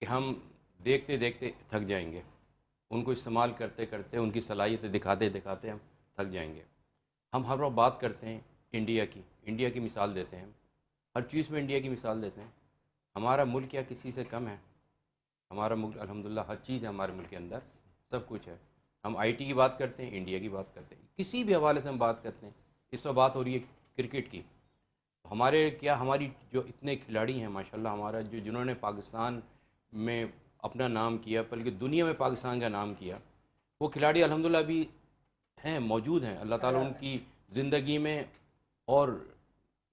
कि हम देखते देखते थक जाएंगे, उनको इस्तेमाल करते करते उनकी सलाहियतें दिखाते दिखाते हम थक जाएंगे। हम हर वक्त बात करते हैं इंडिया की मिसाल देते हैं, हर चीज़ में इंडिया की मिसाल देते हैं। हमारा मुल्क क्या किसी से कम है? हमारा मुल्क अल्हम्दुलिल्लाह हर चीज़ है, हमारे मुल्क के अंदर सब कुछ है। हम IT की बात करते हैं, इंडिया की बात करते हैं, किसी भी हवाले से हम बात करते हैं। इस वक्त बात हो रही है क्रिकेट की। हमारी जो इतने खिलाड़ी हैं माशाल्लाह, हमारा जिन्होंने पाकिस्तान में अपना नाम किया, बल्कि दुनिया में पाकिस्तान का नाम किया, वो खिलाड़ी अल्हम्दुलिल्लाह भी हैं, मौजूद हैं। अल्लाह ताला उनकी ज़िंदगी में और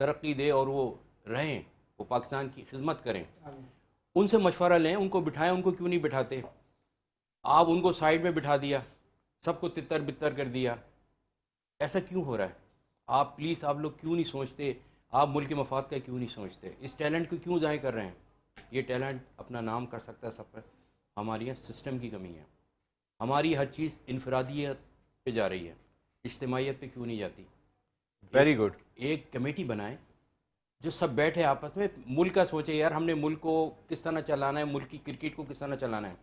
तरक्की दे और वो रहें, वो पाकिस्तान की खिदमत करें। उनसे मशवरा लें, उनको बिठाएं। उनको क्यों नहीं बिठाते? आप उनको साइड में बिठा दिया, सबको तितर बितर कर दिया। ऐसा क्यों हो रहा है? आप प्लीज़, आप लोग क्यों नहीं सोचते? आप मुल्क के मफाद का क्यों नहीं सोचते? इस टैलेंट को क्यों ज़ाहिर कर रहे हैं? ये टैलेंट अपना नाम कर सकता है सब पर। हमारे यहाँ सिस्टम की कमी है, हमारी हर चीज़ इनफरादियत पे जा रही है, इज्तिमाइयत पे क्यों नहीं जाती? Very good. एक कमेटी बनाए जो सब बैठे आपस में मुल्क का सोचे, यार हमने मुल्क को किस तरह चलाना है, मुल्क की क्रिकेट को किस तरह चलाना है।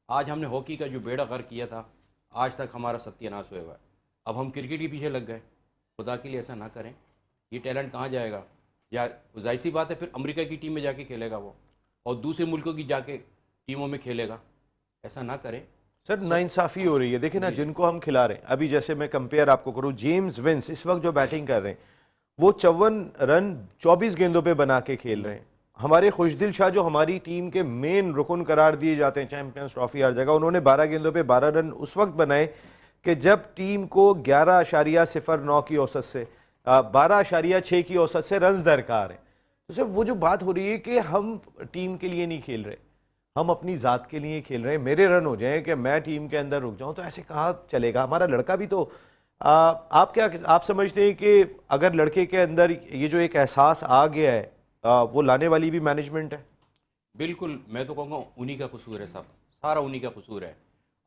आज हमने हॉकी का जो बेड़ा गर्क किया था, आज तक हमारा सत्यानाश हुआ है। अब हम क्रिकेट के पीछे लग गए। खुदा के लिए ऐसा ना करें। ये टैलेंट कहाँ जाएगा? या जाहिर सी बात है फिर अमेरिका की टीम में जाके खेलेगा वो, और दूसरे मुल्कों की जाके टीमों में खेलेगा। ऐसा ना करें सर। नाइंसाफ़ी हो रही है। देखिए ना, जिनको हम खिला रहे हैं, अभी जैसे मैं कंपेयर आपको करूं, जेम्स विंस इस वक्त जो बैटिंग कर रहे हैं वो 54 रन 24 गेंदों पे बना के खेल रहे हैं। हमारे खुशदिल शाह जो हमारी टीम के मेन रुकन करार दिए जाते हैं, चैंपियंस ट्रॉफी हर जगह, उन्होंने 12 गेंदों पे 12 रन उस वक्त बनाए कि जब टीम को 11.09 की औसत से 12.6 की औसत से रन्स दरकार है, तो सिर्फ वो जो बात हो रही है कि हम टीम के लिए नहीं खेल रहे, हम अपनी ज़ात के लिए खेल रहे हैं, मेरे रन हो जाएं कि मैं टीम के अंदर रुक जाऊं, तो ऐसे कहाँ चलेगा। हमारा लड़का भी तो आप समझते हैं कि अगर लड़के के अंदर ये जो एक एहसास आ गया है, वो लाने वाली भी मैनेजमेंट है? बिल्कुल, मैं तो कहूँगा उन्हीं का कसूर है, सब सारा उन्हीं का कसूर है।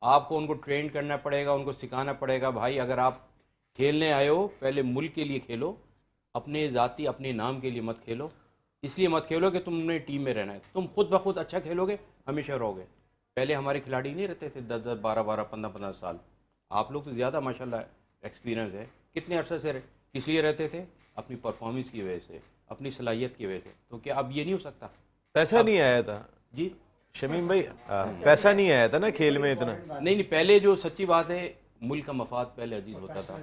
आपको उनको ट्रेन करना पड़ेगा, उनको सिखाना पड़ेगा, भाई अगर आप खेलने आए हो पहले मुल्क के लिए खेलो, अपने ज़ाती अपने नाम के लिए मत खेलो। इसलिए मत खेलो कि तुमने टीम में रहना है, तुम खुद ब खुद अच्छा खेलोगे हमेशा रहोगे। पहले हमारे खिलाड़ी नहीं रहते थे 10-10, 12-12, 15-15 साल, आप लोग तो ज़्यादा माशाल्लाह एक्सपीरियंस है। कितने अरसे से किस लिए रहते थे? अपनी परफॉर्मेंस की वजह से, अपनी सलाहियत की वजह से। तो क्या अब ये नहीं हो सकता? पैसा नहीं आया था जी शमीम भाई, पैसा नहीं आया था ना खेल में इतना। नहीं, पहले जो सच्ची बात है, मुल्क का मफाद पहले अजीज होता था,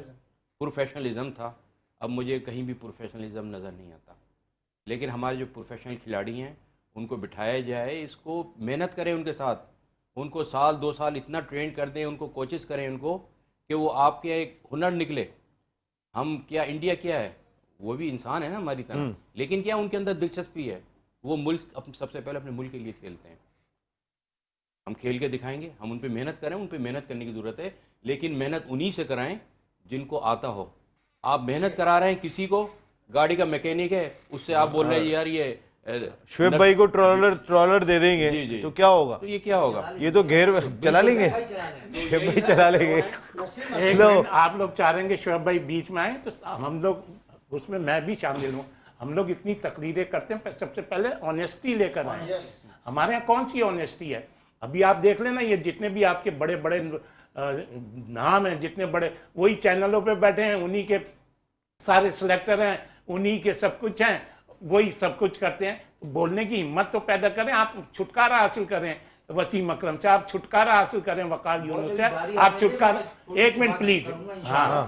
प्रोफेशनलिज्म था। अब मुझे कहीं भी प्रोफेशनलिज्म नज़र नहीं आता। लेकिन हमारे जो प्रोफेशनल खिलाड़ी हैं उनको बिठाया जाए, इसको मेहनत करें उनके साथ, उनको 1-2 साल इतना ट्रेन कर दें, उनको कोचिज़ करें उनको कि वो आपके एक हुनर निकले। हम क्या, इंडिया क्या है, वो भी इंसान है ना हमारी तरह, लेकिन क्या उनके अंदर दिलचस्पी है, वो मुल्क सबसे पहले अपने मुल्क के लिए खेलते हैं। हम खेल के दिखाएंगे, हम उन पर मेहनत करें, उन पर मेहनत करने की ज़रूरत है, लेकिन मेहनत उन्हीं से कराएं जिनको आता हो। आप मेहनत करा रहे हैं किसी को, गाड़ी का मैकेनिक है, उससे आप बोल रहे हैं यार ये शुएब भाई को ट्रॉलर दे देंगे जी, जी। तो क्या होगा? तो ये क्या होगा? ये तो घेर चला लेंगे, शुएब भाई चला लेंगे। एक मिनट, आप लोग चाह रहे हैं कि शुएब भाई बीच में आए, तो हम लोग उसमें मैं भी शामिल हूँ। हम लोग इतनी तकरीरें करते हैं, सबसे पहले ऑनेस्टी लेकर आए। हमारे यहाँ कौन सी ऑनेस्टी है? अभी आप देख लेना, ये जितने भी आपके बड़े बड़े नाम हैं, जितने बड़े, वही चैनलों पे बैठे हैं, उन्हीं के सारे सिलेक्टर हैं, उन्हीं के सब कुछ हैं, वही सब कुछ करते हैं। तो बोलने की हिम्मत तो पैदा करें, आप छुटकारा हासिल करें वसीम अकरम से, आप छुटकारा हासिल करें वकार यूनुस से, आप छुटकारा, एक मिनट प्लीज, हाँ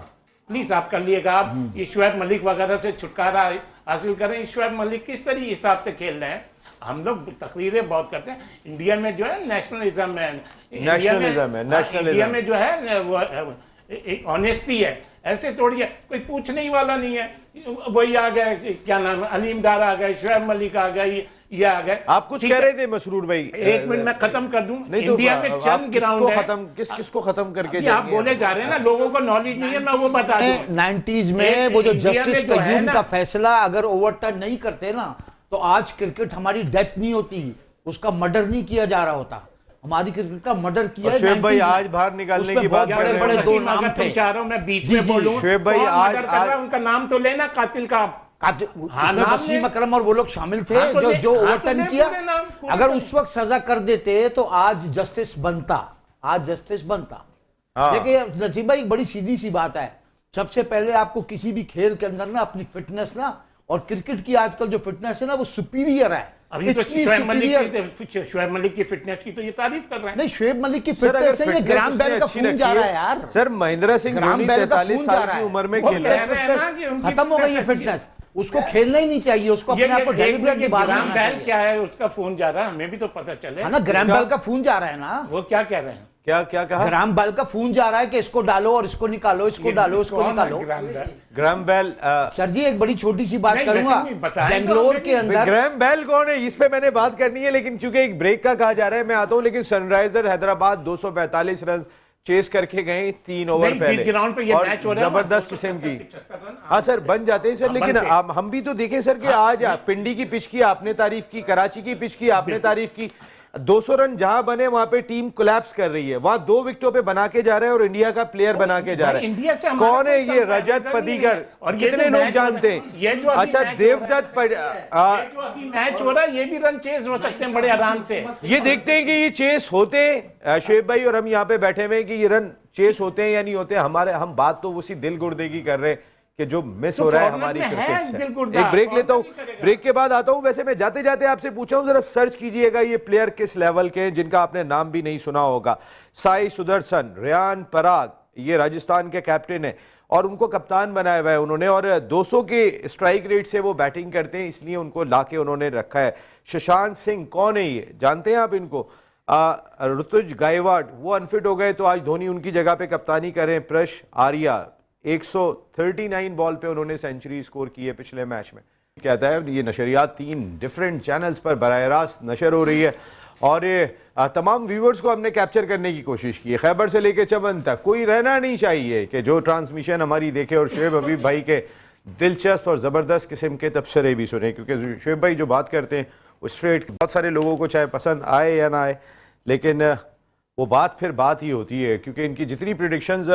प्लीज आप कर लिएगा। आप ये शुएब मलिक वगैरह से छुटकारा हासिल करें। शुएब मलिक किस तरीके हिसाब से खेल रहे हैं? हम लोग तकरीरें बहुत करते हैं, इंडिया में जो है नेशनलिज्म है, इंडिया में जो है वो ऑनेस्टी है। ऐसे थोड़ी है, कोई पूछने ही वाला नहीं है, वही आ गए, क्या नाम है, अलीम डार आ गए, शुएब मलिक आ गए, ये आ गए। आप कुछ कह रहे थे मसरूर भाई, एक मिनट मैं खत्म कर दूं। नहीं इंडिया तो में चंद ग्राउंड है, किसको खत्म करके आप बोले जा रहे हैं ना, लोगों को नॉलेज नहीं है, मैं वो बता दूं। 90s में वो जो जस्टिस कयूम का फैसला अगर ओवरटर्न नहीं करते ना, तो आज क्रिकेट हमारी डेथ नहीं होती, उसका मर्डर नहीं किया जा रहा होता। हमारी क्रिकेट का मर्डर किया है। शुएब भाई आज बाहर निकालने की बात बड़े बड़े दो नाम थे। चाह रहा हूं मैं बीच में बोलूं, शुएब भाई आज उनका नाम तो लेना, कातिल का वसीम अकरम और वो लोग शामिल थे जो ओवरटर्न किया। अगर उस वक्त सजा कर देते तो आज जस्टिस बनता, आज जस्टिस बनता। देखिए नसीब भाई, बड़ी सीधी सी बात है, सबसे पहले आपको किसी भी खेल के अंदर ना अपनी फिटनेस ना, और क्रिकेट की आजकल जो फिटनेस है ना वो सुपीरियर है। अभी तो शुएब मलिक की फिटनेस की तो ये तारीफ कर रहे हैं। नहीं, शुएब मलिक की फिटनेस से ये ग्राम बेल का खून जा रहा है यार। सर महेंद्र सिंह धोनी 43 साल की उम्र में खेल रहे हैं, खत्म हो गई ये फिटनेस, उसको खेलना ही नहीं चाहिए, उसको अपने आप को डेलिबरेटली बाहर ग्राम बेल क्या है, उसका फोन जा रहा है, हमें भी तो पता चले ना। ग्राम बेल का फोन जा रहा है ना, वो क्या कह रहे हैं? क्या कहा? ग्राम बेल का फोन जा रहा है कि इसको डालो और इसको निकालो, इसको डालो, इसको निकालो। ग्राम बेल, सर जी एक बड़ी छोटी सी बात करूंगा, बेंगलोर के अंदर ग्राम बेल कौन है, इस पे मैंने बात करनी है, लेकिन क्योंकि एक ब्रेक का कहा जा रहा है मैं आता हूं। लेकिन सनराइजर हैदराबाद 245 रन चेस करके गए 3 ओवर पहले, ग्राउंड पे ये मैच हो रहा है, जबरदस्त किस्म की। हाँ सर, बन जाते हैं सर, लेकिन हम भी तो देखें सर कि आज पिंडी की पिच की आपने तारीफ की, कराची की पिच की आपने तारीफ की, 200 रन जहां बने वहां पे टीम कोलैप्स कर रही है, वहां 2 विकेटों पे बना के जा रहा है और इंडिया का प्लेयर बना के जा रहा है। इंडिया से कौन है ये रजत पदीकर, और कितने लोग जानते हैं? अच्छा देवदत्त मैच हो रहा है, ये भी रन चेस हो सकते हैं बड़े आराम से। ये देखते हैं कि ये चेस होते, शुएब भाई और हम यहाँ पे बैठे हुए हैं कि ये रन चेस होते हैं या नहीं होते। हम बात तो उसी दिल गुर्दे की कर रहे हैं कि जो मिस हो रहा है हमारी क्रिकेट से। एक ब्रेक लेता हूं, ब्रेक के बाद आता हूं। वैसे मैं जाते जाते आपसे पूछा हूं, जरा सर्च कीजिएगा ये प्लेयर किस लेवल के हैं जिनका आपने नाम भी नहीं सुना होगा। साई सुदर्शन, रेयान पराग, ये राजस्थान के कैप्टन है और उनको कप्तान बनाया हुआ है उन्होंने, और 200 के स्ट्राइक रेट से वो बैटिंग करते हैं, इसलिए उनको लाके उन्होंने रखा है। शशांक सिंह कौन है ये, जानते हैं आप इनको? ऋतुज गायकवाड़ वो अनफिट हो गए तो आज धोनी उनकी जगह पे कप्तानी करें। प्रश आर्या 139 बॉल पे उन्होंने सेंचुरी स्कोर की है पिछले मैच में। कहता है ये नशरियात 3 डिफरेंट चैनल्स पर बराह रास्त नशर हो रही है और ये तमाम व्यूवर्स को हमने कैप्चर करने की कोशिश की है। खैबर से लेके चमन तक कोई रहना नहीं चाहिए कि जो ट्रांसमिशन हमारी देखे और शुएब हबीब भाई के दिलचस्प और ज़बरदस्त किस्म के तबसरे भी सुने, क्योंकि शुएब भाई जो बात करते हैं वो स्ट्रेट बहुत सारे लोगों को चाहे पसंद आए या ना आए, लेकिन वो बात फिर बात ही होती है, क्योंकि इनकी जितनी प्रिडिक्शंस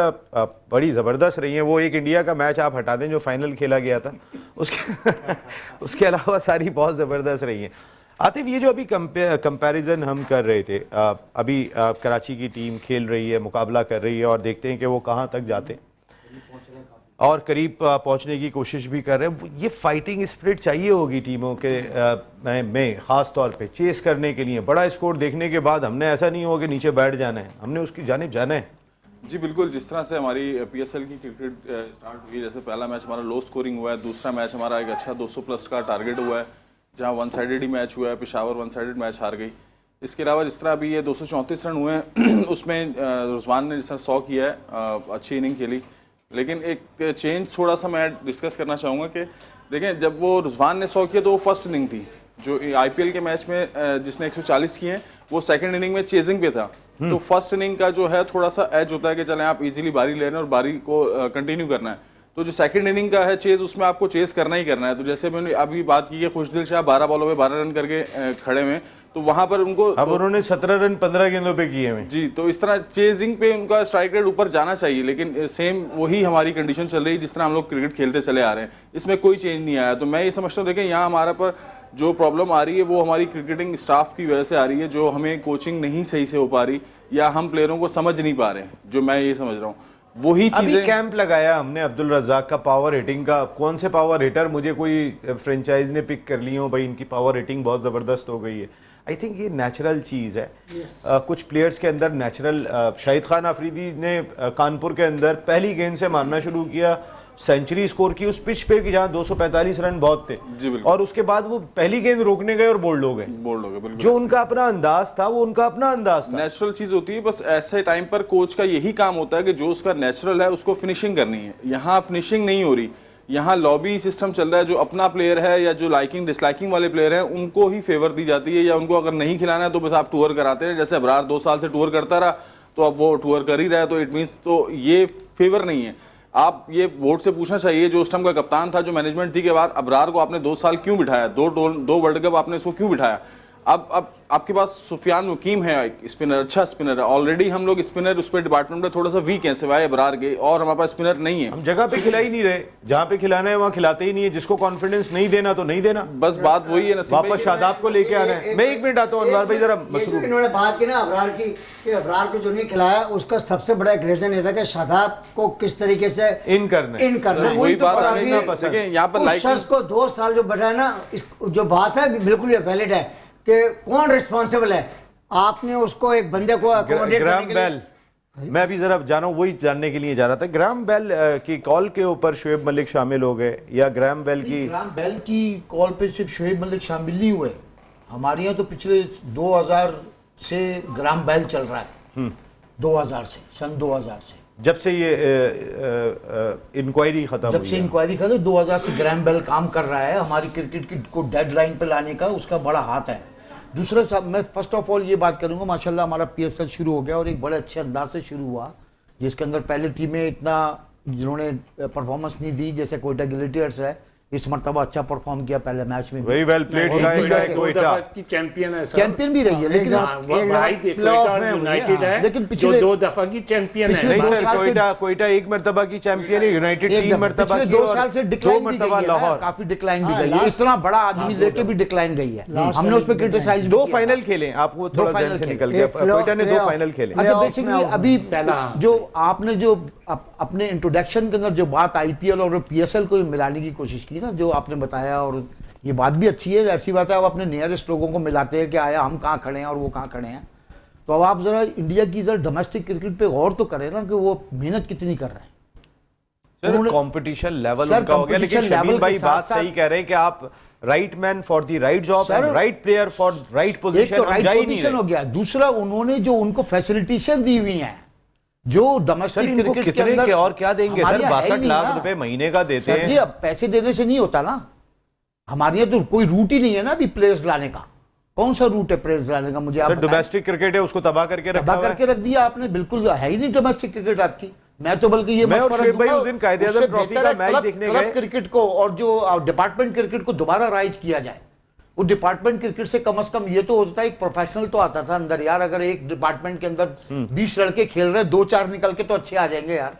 बड़ी ज़बरदस्त रही हैं। वो एक इंडिया का मैच आप हटा दें जो फाइनल खेला गया था, उसके अलावा सारी बहुत ज़बरदस्त रही हैं। आतिफ, ये जो अभी कंपैरिजन हम कर रहे थे, अभी कराची की टीम खेल रही है, मुकाबला कर रही है और देखते हैं कि वो कहाँ तक जाते हैं और करीब पहुंचने की कोशिश भी कर रहे हैं। ये फाइटिंग स्पिरिट चाहिए होगी टीमों के में ख़ास तौर पे चेस करने के लिए। बड़ा स्कोर देखने के बाद हमने ऐसा नहीं हो कि नीचे बैठ जाना है, हमने उसकी जानिब जाना है। जी बिल्कुल, जिस तरह से हमारी PSL की क्रिकेट स्टार्ट हुई, जैसे पहला मैच हमारा लो स्कोरिंग हुआ है, दूसरा मैच हमारा एक अच्छा 200 प्लस का टारगेट हुआ है, जहाँ वन साइडेड ही मैच हुआ है, पेशावर वन साइडेड मैच हार गई। इसके अलावा जिस तरह अभी ये 234 रन हुए हैं उसमें रुजवान ने जिस तरह 100 किया है, अच्छी इनिंग खेली। लेकिन एक चेंज थोड़ा सा मैं डिस्कस करना चाहूँगा कि देखें, जब वो रुजवान ने 100 किया तो वो फर्स्ट इनिंग थी। जो IPL के मैच में जिसने 140 किए हैं वो सेकंड इनिंग में चेजिंग पे था। तो फर्स्ट इनिंग का जो है थोड़ा सा एज होता है कि चलें आप इजीली बारी ले रहे हैं और बारी को कंटिन्यू करना है। तो जो सेकंड इनिंग का है चेज, उसमें आपको चेज करना ही करना है। तो जैसे मैंने अभी बात की है, खुशदिल शाह 12 बॉलों पे 12 रन करके खड़े हुए, तो वहां पर उनको अब उन्होंने 17 रन 15 गेंदों पे किए हैं जी। तो इस तरह चेजिंग पे उनका स्ट्राइक रेट ऊपर जाना चाहिए, लेकिन सेम वही हमारी कंडीशन चल रही है जिस तरह हम लोग क्रिकेट खेलते चले आ रहे हैं, इसमें कोई चेंज नहीं आया। तो मैं ये समझता हूँ, देखें यहाँ हमारा पर जो प्रॉब्लम आ रही है वो हमारी क्रिकेटिंग स्टाफ की वजह से आ रही है, जो हमें कोचिंग नहीं सही से हो पा रही या हम प्लेयरों को समझ नहीं पा रहे हैं, जो मैं ये समझ रहा हूँ वही चीजें। कैंप लगाया हमने अब्दुल रज़ाक का पावर हिटिंग का। कौन से पावर हिटर मुझे कोई फ्रेंचाइज ने पिक कर ली हो, भाई इनकी पावर हिटिंग बहुत ज़बरदस्त हो गई है। आई थिंक ये नेचुरल चीज़ है। कुछ प्लेयर्स के अंदर नेचुरल, शाहिद खान अफरीदी ने कानपुर के अंदर पहली गेंद से मारना शुरू किया, सेंचुरी स्कोर की उस पिच पे कि जहाँ 245 रन बहुत थे, और उसके बाद वो पहली गेंद रोकने गए और बोल्ड हो गए। बिल्कुल, जो उनका अपना अंदाज था वो उनका अपना अंदाज था। नेचुरल चीज होती है, बस ऐसे टाइम पर कोच का यही काम होता है कि जो उसका नेचुरल है उसको फिनिशिंग करनी है। यहाँ फिनिशिंग नहीं हो रही, यहाँ लॉबी सिस्टम चल रहा है। जो अपना प्लेयर है या जो लाइकिंग डिसलाइकिंग वाले प्लेयर हैं उनको ही फेवर दी जाती है, या उनको अगर नहीं खिलाना है तो बस आप टूर कराते हैं। जैसे अबरार 2 साल से टूर करता रहा, तो अब वो टूर कर ही रहा है, तो इट मीन्स तो ये फेवर नहीं है। आप ये बोर्ड से पूछना चाहिए, जो उस टाइम का कप्तान था, जो मैनेजमेंट थी, के बाद अबरार को आपने 2 साल क्यों बिठाया, दो वर्ल्ड कप आपने इसको क्यों बिठाया। अब आपके पास सुफियान मुकीम है, एक स्पिनर, अच्छा स्पिनर है। ऑलरेडी हम लोग स्पिनर उस पर डिपार्टमेंट में थोड़ा सा वीक है सिवाय अबरार के, और हमारे पास स्पिनर नहीं है। हम जगह पे खिला ही नहीं रहे, जहाँ पे खिलाना है वहाँ खिलाते ही नहीं है। जिसको कॉन्फिडेंस नहीं देना तो नहीं देना, बस बात वही है ना। वापस शादाब को लेके आना है। मैं 1 मिनट आता हूँ अनवर भाई, जरा मसरूफ। इन्होंने बात की ना अबरार की, कि अबरार को जो नहीं खिलाया उसका सबसे बड़ा एक रीजन ये था कि शादाब को किस तरीके से इन करना वही बात है। यहाँ पर शख्स को 2 साल जो बढ़ाया ना, जो बात है बिल्कुल ये वैलिड है कि कौन रिस्पॉन्सिबल है। आपने उसको एक बंदे को ग्राहम बेल, मैं अभी जरा जाना वही जानने के लिए जा रहा था। ग्राहम बेल की कॉल के ऊपर शुएब मलिक शामिल हो गए, या ग्राहम बेल की कॉल पे सिर्फ शुएब मलिक शामिल नहीं हुए। हमारे यहाँ तो पिछले 2000 से ग्राहम बेल चल रहा है, 2000 से, सन 2000 से, जब से ये इंक्वायरी खत्म, जब से इंक्वायरी खत्म 2000 से ग्राहम बेल काम कर रहा है। हमारी क्रिकेट की को डेडलाइन पे लाने का उसका बड़ा हाथ है। दूसरा साहब, मैं फर्स्ट ऑफ ऑल ये बात करूंगा, माशाल्लाह हमारा PSL शुरू हो गया और एक बड़े अच्छे अंदाज से शुरू हुआ, जिसके अंदर पहले टीमें इतना जिन्होंने परफॉर्मेंस नहीं दी, जैसे कोयटा गिलेटियर्स है, इस मरतबा अच्छा परफॉर्म किया पहले मैच में। वेरी वेल प्लेड की चैंपियन है, चैंपियन भी रही है, लेकिन यूनाइटेड है, लेकिन पिछले 2 दफा की चैंपियन है। नहीं सर, कोयटा 1 मरतबा की चैंपियन है, यूनाइटेड 3 मरतबा की, 2 साल से डिक्लाइन भी गई है, लाहौर काफी डिक्लाइन भी गई है। इस तरह बड़ा आदमी लेके भी डिक्लाइन गई है। हमने उस पर क्रिटिसाइज 2 फाइनल खेले, आप वो थोड़ा ज़हन से निकल गया। कोयटा ने 2 फाइनल खेले। अच्छा, बेसिकली अभी जो आपने जो अपने इंट्रोडक्शन के अंदर जो बात IPL और PSL को मिलाने की कोशिश की ना, जो आपने बताया, और ये बात भी अच्छी है, ऐसी बात है। आप अपने नियरेस्ट लोगों को मिलाते हैं कि आया हम कहाँ खड़े हैं और वो कहाँ खड़े हैं। तो अब आप जरा इंडिया की जरा डोमेस्टिक क्रिकेट पे गौर तो करें ना कि वो मेहनत कितनी कर रहे हैं। कंपटीशन लेवल उनका हो गया, लेकिन शमील भाई बात सही कह रहे हैं कि आप right man for the right job sir, and right player for right एक पोजीशन, तो हम राइट जा ही नहीं पोजीशन रहे। हो गया, दूसरा उन्होंने जो उनको फैसिलिटेशन दी हुई हैं जो सर डोमेस्टिक इनको क्रिकेट के कितने अंदर के और क्या देंगे हमारे सर? यहाँ है ही 62 नहीं लाख ना। रुपए महीने का देते सर जी हैं। अब पैसे देने से नहीं होता ना, हमारे यहाँ तो कोई रूट ही नहीं है ना अभी प्लेयर्स लाने का। कौन सा रूट है प्लेयर्स लाने का मुझे आप सर बताएं। डोमेस्टिक क्रिकेट है, उसको तबाह करके रखा तबाह हुआ है। करके रख दिया आपने, बिल्कुल है ही नहीं डोमेस्टिक क्रिकेट आपकी। मैं तो बल्कि ये मैं और मशवरा शेख भाई दूंगा, उस दिन कायदे-ए-आज़म उससे ट्रॉफी बेहतर का है मैच देखने क्लब गए। क्रिकेट को और जो डिपार्टमेंट क्रिकेट को दोबारा राइज किया जाए। वो डिपार्टमेंट क्रिकेट से कम ये तो होता है, एक प्रोफेशनल तो आता था अंदर यार। अगर एक डिपार्टमेंट के अंदर 20 लड़के खेल रहे, 2-4 निकल के तो अच्छे आ जाएंगे यार।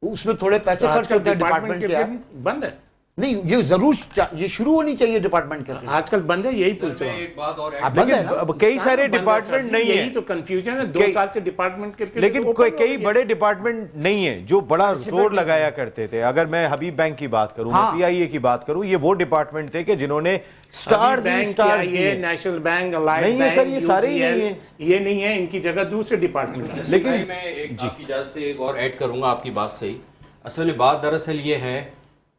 उसमें थोड़े पैसे खर्च होते हैं डिपार्टमेंट के यार। बंद है, नहीं ये जरूर ये शुरू होनी चाहिए डिपार्टमेंट के। आजकल बंद है, यही पूछ रहा हूँ। एक बात और आप बंद है लेकिन ना? अब कई सारे बंद है, डिपार्टमेंट सर जी, नहीं यही है, तो कंफ्यूजन है। 2 कई- साल से डिपार्टमेंट क्रिकेट लेकिन open हो कई गया। बड़े डिपार्टमेंट नहीं है जो बड़ा जोर लगाया करते थे। अगर मैं हबीब बैंक की बात करूं, हाँ। पीआईए की बात करूं, ये वो डिपार्टमेंट थे कि जिन्होंने स्टार्स ही बैंक स्टार्स ये दिए। नेशनल बैंक, अलाइड नहीं है बैंक, सर, ये सारे ही नहीं UPL, ये नहीं है, इनकी जगह दूसरे डिपार्टमेंट है। लेकिन भाई मैं एक आपकी इजाज़त से एक और ऐड करूंगा आपकी बात से ही। असल में बात दरअसल ये है,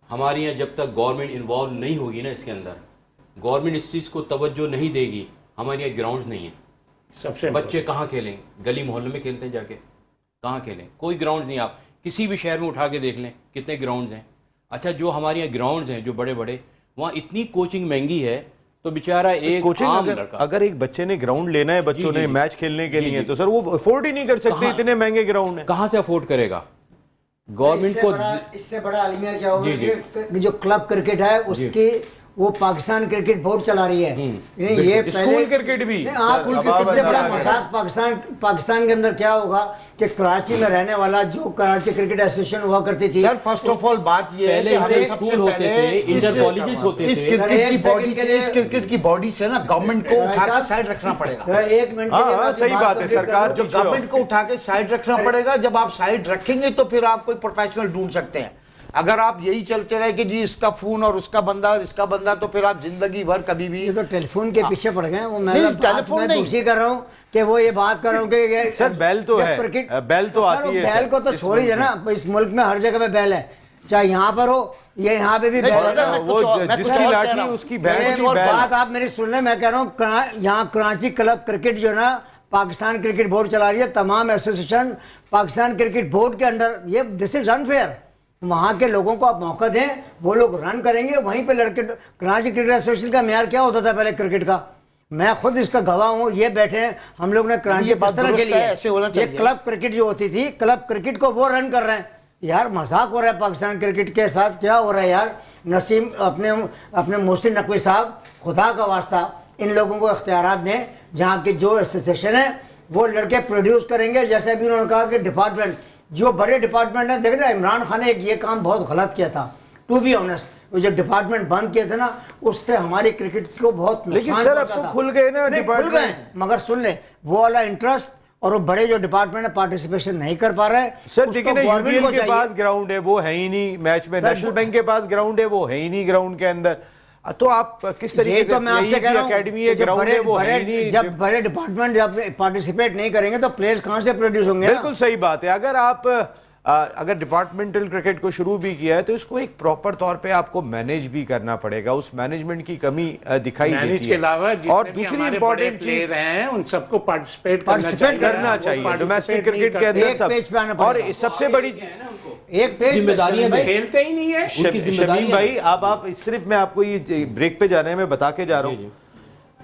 हमारे यहाँ जब तक गवर्नमेंट इन्वॉल्व नहीं होगी ना इसके अंदर, गवर्नमेंट इस चीज़ को तवज्जो नहीं देगी, हमारे यहाँ ग्राउंड्स नहीं है। सबसे बच्चे कहाँ खेलें? गली मोहल्ले में खेलते हैं जाके, कहाँ खेलें? कोई ग्राउंड नहीं। आप किसी भी शहर में उठा के देख लें कितने ग्राउंड्स हैं। अच्छा जो हमारे यहाँ ग्राउंड्स हैं जो बड़े बड़े, वहाँ इतनी कोचिंग महंगी है, तो बेचारा एक कोचिंग आम अगर, लड़का अगर एक बच्चे ने ग्राउंड लेना है, बच्चों जी, ने जी। मैच खेलने के जी, लिए, जी। तो सर वो अफोर्ड ही नहीं कर सकते, कहाँ? इतने महंगे ग्राउंड है। कहाँ से अफोर्ड करेगा? गवर्नमेंट को इससे बड़ा अलमिया क्या होगा जी, जी। कि जो क्लब क्रिकेट है उसकी वो पाकिस्तान क्रिकेट बोर्ड चला रही है। ये पहले स्कूल क्रिकेट भी नहीं, हाँ, सर, इससे अब इससे बड़ा आप- मजाक पाकिस्तान के अंदर क्या होगा कि कराची में रहने वाला जो कराची क्रिकेट एसोसिएशन हुआ करती थी, सर फर्स्ट ऑफ ऑल बात ये है पहले कि हमें हमारे सबसे स्कूल होते पहले थे, इंटर इस- कॉलेजेस होते इस थे। क्रिकेट एक की सेकंड बॉडी के से लिए- इस क्रिकेट की बॉडी से ना गवर्नमेंट को उठा के साइड रखना पड़ेगा। एक मिनट के लिए हाँ, मैं सही बात बात है, कंप्लीट कर सरकार लूं। जो पीछे हो। गवर्नमेंट को उठा के साइड रखना पड़ेगा। जब आप साइड रखेंगे तो फिर आप कोई प्रोफेशनल ढूंढ सकते हैं। अगर आप यही चलते रहे कि जी इसका फोन और उसका बंदा और इसका बंदा, तो फिर आप जिंदगी भर कभी भी ये तो टेलीफोन के पीछे पड़ गए हैं। वो मैं नहीं, बात टेलीफोन मैं नहीं। दूसरी कर रहा हूँ कि वो ये बात कर रहा हूँ कि सर, बैल तो जब है, क्रिकेट- बैल तो सर, आती वो है, बैल सर, को तो इस छोड़ ही मुल्क ना, इस मुल्क में हर जगह पे बैल है, चाहे यहाँ पर हो ये यहाँ पे भी नहीं, बैल अगर है। मैं वो कुछ और- मैं कुछ जिसकी और कह लाठी रहा हूं। उसकी मैं बैल कुछ की और बैल। बात आप मेरी सुन लें, मैं कह रहा हूँ यहाँ कराची क्लब क्रिकेट जो है ना पाकिस्तान क्रिकेट बोर्ड चला रही है, तमाम एसोसिएशन पाकिस्तान क्रिकेट बोर्ड के अंडर, ये दिस इज अनफेयर। वहाँ के लोगों को आप मौका दें, वो लोग रन करेंगे, वहीं पे लड़के। कराची क्रिकेट एसोसिएशन का म्यार क्या होता था पहले क्रिकेट का, मैं खुद इसका गवाह हूँ। ये बैठे हैं हम लोग ने कराची ये बात किस तरह के दुरुस्त है, लिए, ऐसे होना ये चाहिए। क्लब क्रिकेट जो होती थी, क्लब क्रिकेट को वो रन कर रहे हैं। यार मजाक हो रहा है पाकिस्तान क्रिकेट के साथ, क्या हो रहा है यार। नसीम अपने मोहसिन नकवी साहब, खुदा का वास्ता इन लोगों को इख्तियारात दें, जहाँ की जो एसोसिएशन है वो लड़के प्रोड्यूस करेंगे। जैसे अभी उन्होंने कहा कि डिपार्टमेंट, जो बड़े डिपार्टमेंट है, देखना इमरान खान ने एक ये काम बहुत गलत किया था, टू बी ऑनेस्ट। वो जो डिपार्टमेंट बंद किए थे ना, उससे हमारी क्रिकेट को बहुत लेकिन नुकसान सर, अब पहुंचा तो था। खुल गए ना नहीं, खुल डिपार्टमेंट। गए, मगर सुन ले वो वाला इंटरेस्ट और वो बड़े जो डिपार्टमेंट है पार्टिसिपेशन नहीं कर पा रहे हैं। सर उसको देखिए ना, गवर्नमेंट यूबीएल को के चाहिए। पास ग्राउंड है, वो है ही नहीं मैच में। सर, नेशनल बैंक के पास ग्राउंड है, वो है ही नहीं ग्राउंड के अंदर। तो आप किस तरीके यही से, तो मैं आपसे यही कह रहा हूं अकेडमी कि है, जब ग्राउंड है, वो है ही नहीं। जब बड़े डिपार्टमेंट जब पार्टिसिपेट नहीं करेंगे तो प्लेयर्स कहां से प्रोड्यूस होंगे ना? बिल्कुल सही बात है। अगर आप अगर डिपार्टमेंटल क्रिकेट को शुरू भी किया है, तो इसको एक प्रॉपर तौर पे आपको मैनेज भी करना पड़ेगा। उस मैनेजमेंट की कमी दिखाई मैनेज देती के है। अलावा और दूसरी इंपॉर्टेंट प्लेयर चीज हैं, उन सबको पार्टिसिपेट करना वो चाहिए participate डोमेस्टिक नहीं क्रिकेट के करते। अंदर एक सब। पेज पे आना और पड़ेगा। सबसे बड़ी एक पेज जिम्मेदारियां भाई, दें। खेलते ही नहीं है। उनकी शमीम जिम्मेदारियां भाई, अब आप सिर्फ मैं आपको ये ब्रेक पे जाना है, मैं बता के जा रहा हूँ।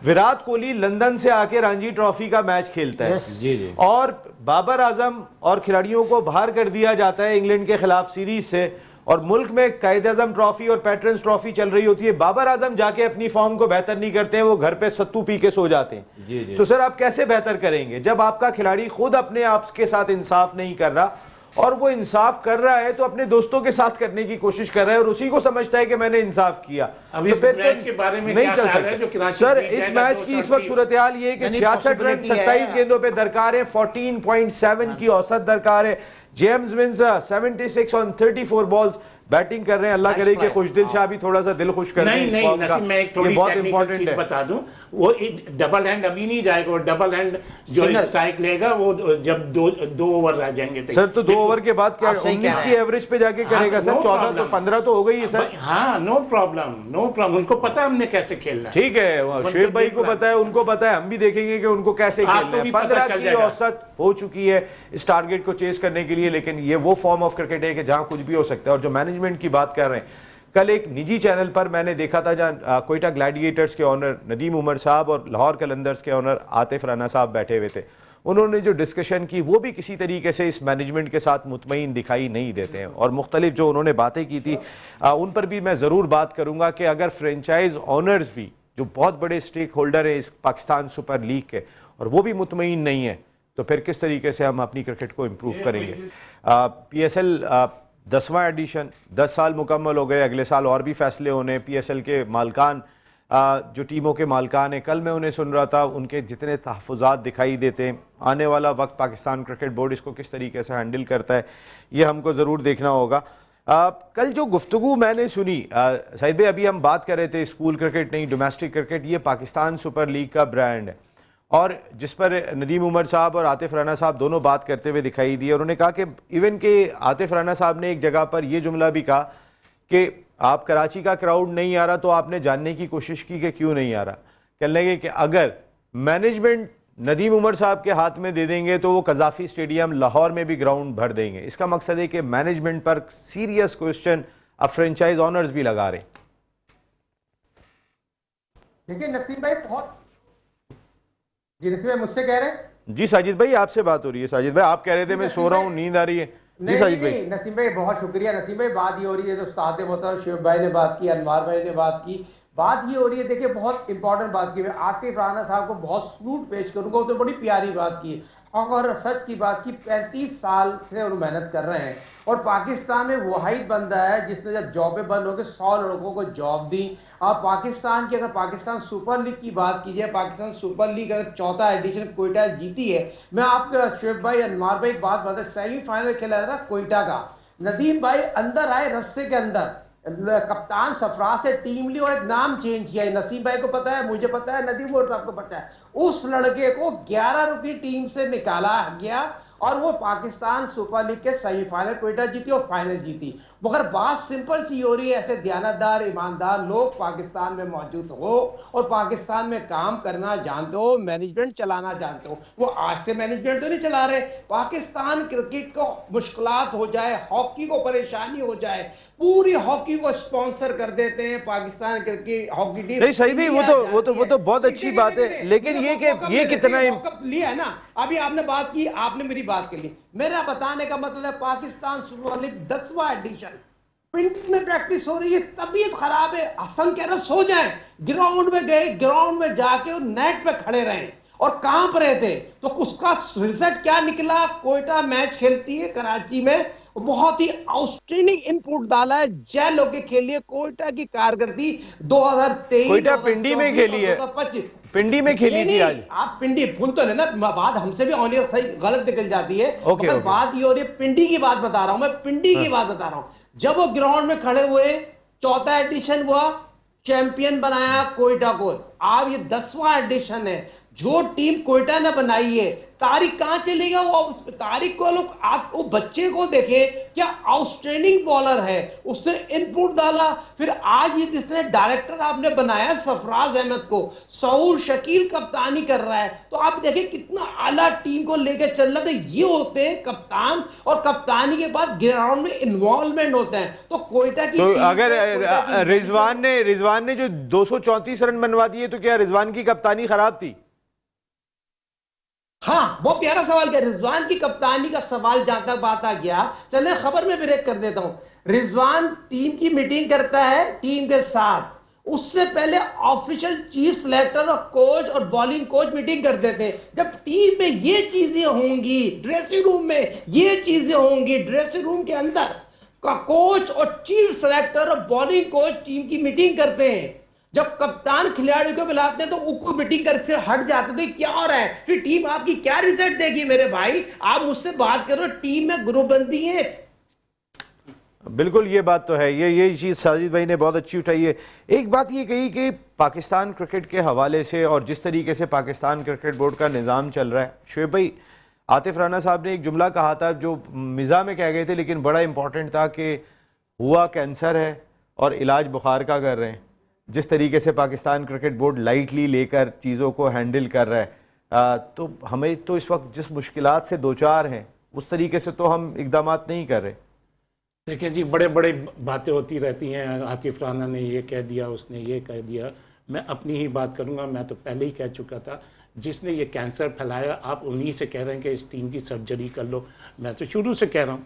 विराट कोहली लंदन से आके रणजी ट्रॉफी का मैच खेलता है, जी जी। और बाबर आजम और खिलाड़ियों को बाहर कर दिया जाता है इंग्लैंड के खिलाफ सीरीज से, और मुल्क में कायदे आजम ट्रॉफी और पैट्रन्स ट्रॉफी चल रही होती है। बाबर आजम जाके अपनी फॉर्म को बेहतर नहीं करते हैं, वो घर पे सत्तू पी के सो जाते हैं। जी जी। तो सर आप कैसे बेहतर करेंगे जब आपका खिलाड़ी खुद अपने आप के साथ इंसाफ नहीं कर रहा, और वो इंसाफ कर रहा है तो अपने दोस्तों के साथ करने की कोशिश कर रहा है, और उसी को समझता है कि मैंने इंसाफ किया। अब तो इस फिर मैच के बारे में नहीं क्या चल ख्याल है जो सकता। कराची सर जीत इस जाएगा मैच की इस वक्त 230 सूरत हाल ये है कि यानी 66 रन possibility है। 27 गेंदों पे दरकार है, 14.7 की औसत दरकार है। James Windsor 76 on 34 balls batting कर रहे हैं। अल्लाह करे कि खुशदिल शाह भी थोड़ा सा दिल खुश कर दें नहीं इस नहीं फॉर्म का। नसीम, मैं एक ये थोड़ी बहुत टेक्निकल इंपॉर्टेंट चीज है। बता दूं। वो डबल हैंड अभी नहीं जाएगा, वो डबल हैंड जो Single. स्ट्राइक लेगा वो जब दो ओवर रह जाएंगे। सर तो 2 ओवर के बाद क्या आप सही कह 19 रहे की हैं। एवरेज पे जाके करेगा सर? no 14 तो problem. 15 तो हो गई है सर। हाँ, नो प्रॉब्लम, उनको पता है हमने कैसे खेलना है। ठीक है, शुएब भाई को पता है, उनको पता है, हम भी देखेंगे कि उनको कैसे आपको खेलना है। भी पता 15 चल की जाएगा। औसत हो चुकी है इस टारगेट को चेस करने के लिए, लेकिन ये वो फॉर्म ऑफ क्रिकेट है कि जहां कुछ भी हो सकता है। और जो मैनेजमेंट की बात कर रहे हैं, कल एक निजी चैनल पर मैंने देखा था जहां कोयटा ग्लैडिएटर्स के ऑनर नदीम उमर साहब और लाहौर कलंदर्स के ऑनर आतिफ राना साहब बैठे हुए थे। उन्होंने जो डिस्कशन की वो भी किसी तरीके से इस मैनेजमेंट के साथ मुतमईन दिखाई नहीं देते हैं, और मुख्तलिफ जो उन्होंने बातें की थी उन पर भी मैं ज़रूर बात करूंगा कि अगर फ्रेंचाइज ऑनर्स भी जो बहुत बड़े स्टेक होल्डर हैं इस पाकिस्तान सुपर लीग के, और वो भी मुतमईन नहीं है, तो फिर किस तरीके से हम अपनी क्रिकेट को इम्प्रूव करेंगे। PSL 10वां एडिशन, 10 साल मुकम्मल हो गए, अगले साल और भी फैसले होने। PSL के मालकान जो टीमों के मालकान हैं, कल मैं उन्हें सुन रहा था, उनके जितने तहफ़्फ़ुज़ात दिखाई देते हैं, आने वाला वक्त पाकिस्तान क्रिकेट बोर्ड इसको किस तरीके से हैंडल करता है, ये हमको ज़रूर देखना होगा। कल जो गुफ्तगू मैंने सुनी, सईद भाई अभी हम बात कर रहे थे स्कूल क्रिकेट नहीं, डोमेस्टिक क्रिकेट, ये पाकिस्तान सुपर लीग का ब्रांड है, और जिस पर नदीम उमर साहब और आतिफ राना साहब दोनों बात करते हुए दिखाई दिए। उन्होंने कहा कि इवन के आतिफ राना साहब ने एक जगह पर यह जुमला भी कहा कि आप कराची का क्राउड नहीं आ रहा तो आपने जानने की कोशिश की कि क्यों नहीं आ रहा। कहने लगे कि अगर मैनेजमेंट नदीम उमर साहब के हाथ में दे देंगे तो वो कजाफी स्टेडियम लाहौर में भी ग्राउंड भर देंगे। इसका मकसद है कि मैनेजमेंट पर सीरियस क्वेश्चन अब फ्रेंचाइज ऑनर्स भी लगा रहे। देखिए नसीम भाई बहुत जी, नसीम भाई मुझसे कह रहे हैं? जी साजिद भाई आपसे बात हो रही है। साजिद भाई आप कह रहे थे मैं सो रहा हूँ, नींद आ रही है। जी साजिद भाई। नसीम भाई बहुत शुक्रिया। नसीम भाई बात ये हो रही है, जो उस्ताद मोहतरम शुएब भाई ने बात की, अनवार भाई ने बात की, बात ये हो रही है, देखिए बहुत इंपॉर्टेंट बात की। मैं आतिफ राना साहब को बहुत सलूट पेश करूंगा, वो तो बड़ी प्यारी बात की और सच की बात की। 35 साल से वो मेहनत कर रहे हैं, और पाकिस्तान में वाहिद बंदा है जिसने जब जॉबें बंद हो गए 100 लड़कों को जॉब दी। और पाकिस्तान की, अगर पाकिस्तान सुपर लीग की बात की जाए, पाकिस्तान सुपर लीग अगर 4था एडिशन कोयटा जीती है, मैं आपके शुएब भाई, अनवार भाई एक बात बता, सेमीफाइनल खेला था कोयटा का, नदीम भाई अंदर आए रस्से के अंदर, कप्तान सफरा से टीम ली और एक नाम चेंज किया है। नसीम भाई को पता है, मुझे पता है, नदीम और साहब को पता है। उस लड़के को 11 रुपये टीम से निकाला गया और वो पाकिस्तान सुपर लीग के सेमीफाइनल कोयटा जीती और फाइनल जीती। मगर बात सिंपल सी हो रही है, ऐसे दयानतदार ईमानदार लोग पाकिस्तान में मौजूद हो और पाकिस्तान में काम करना जानते हो, मैनेजमेंट चलाना जानते हो। वो आज से मैनेजमेंट तो नहीं चला रहे। पाकिस्तान क्रिकेट को मुश्किलात हो जाए, हॉकी को परेशानी हो जाए, पूरी हॉकी को स्पॉन्सर कर देते हैं पाकिस्तान क्रिकेट हॉकी टीम। नहीं सही भी, वो तो बहुत अच्छी बात है, लेकिन ये कितना लिया है ना। अभी आपने बात की, आपने मेरी बात कर ली। मेरा बताने का मतलब है पाकिस्तान सुपर लीग 10वां एडिशन, पिंडी में प्रैक्टिस हो रही है, तबीयत खराब है, हसन कह रहा सो जाए, ग्राउंड में गए, ग्राउंड में जाके नेट पे खड़े रहे और कांप रहे थे। तो उसका रिजल्ट क्या निकला? कोयटा मैच खेलती है कराची में, बहुत ही आउटस्टैंडिंग इनपुट डाला है जय लोग के लिए। कोयटा की कारकर्दगी 2023 कोयटा पिंडी में खेली है, 2025 पिंडी में खेली थी आज। आप पिंडी भूल तो लेना, बात हमसे भी ऑनियर सही गलत निकल जाती है। Okay, okay. बात ये हो रही है, पिंडी की बात बता रहा हूं मैं, पिंडी की बात बता रहा हूं। जब वो ग्राउंड में खड़े हुए, 4था एडिशन हुआ, चैंपियन बनाया कोयटा को। अब ये 10वां एडिशन है। जो टीम कोयटा ने बनाई है, तारिक कहां चलेगा? वो तारिक को लोग, आप वो बच्चे को देखे, क्या आउटस्टैंडिंग बॉलर है, उसने इनपुट डाला। फिर आज ये जिसने डायरेक्टर आपने बनाया सरफराज अहमद को, सऊर शकील कप्तानी कर रहा है, तो आप देखें कितना आला टीम को लेकर चल रहा था। ये होते हैं कप्तान, और कप्तानी के बाद ग्राउंड में इन्वॉल्वमेंट होते हैं। तो कोयटा की तो अगर रिजवान ने जो 234 रन बनवा दिए, तो क्या रिजवान की कप्तानी खराब थी? हाँ, बहुत प्यारा सवाल किया। रिजवान की कप्तानी का सवाल जहां तक बात आ गया, चले खबर में ब्रेक कर देता हूं। रिजवान टीम की मीटिंग करता है टीम के साथ, उससे पहले ऑफिशियल चीफ सिलेक्टर और कोच और बॉलिंग कोच मीटिंग करते थे। जब टीम में ये चीजें होंगी, ड्रेसिंग रूम में ये चीजें होंगी, ड्रेसिंग रूम के अंदर का कोच और चीफ सिलेक्टर और बॉलिंग कोच टीम की मीटिंग करते हैं। जब कप्तान खिलाड़ी को बुलाते हैं तो उनको मीटिंग कर से हट जाते थे, क्या हो रहा है, फिर टीम आपकी क्या रिजल्ट देगी? मेरे भाई आप मुझसे बात करो, टीम में ग्रुपबंदी है। बिल्कुल ये बात तो है, ये चीज़ साजिद भाई ने बहुत अच्छी उठाई है। एक बात ये कही कि पाकिस्तान क्रिकेट के हवाले से और जिस तरीके से पाकिस्तान क्रिकेट बोर्ड का निज़ाम चल रहा है, शोएब भाई आतिफ राना साहब ने एक जुमला कहा था जो मिज़ा में कह गए थे लेकिन बड़ा इंपॉर्टेंट था कि हुआ कैंसर है और इलाज बुखार का कर रहे हैं। जिस तरीके से पाकिस्तान क्रिकेट बोर्ड लाइटली लेकर चीज़ों को हैंडल कर रहा है, तो हमें तो इस वक्त जिस मुश्किलात से दो चार हैं उस तरीके से तो हम इकदाम नहीं कर रहे। देखिए जी, बड़े बड़े बातें होती रहती हैं, आतिफ राना ने ये कह दिया, उसने ये कह दिया। मैं अपनी ही बात करूंगा, मैं तो पहले ही कह चुका था, जिसने ये कैंसर फैलाया आप उन्हीं से कह रहे हैं कि इस टीम की सर्जरी कर लो। मैं तो शुरू से कह रहा हूँ,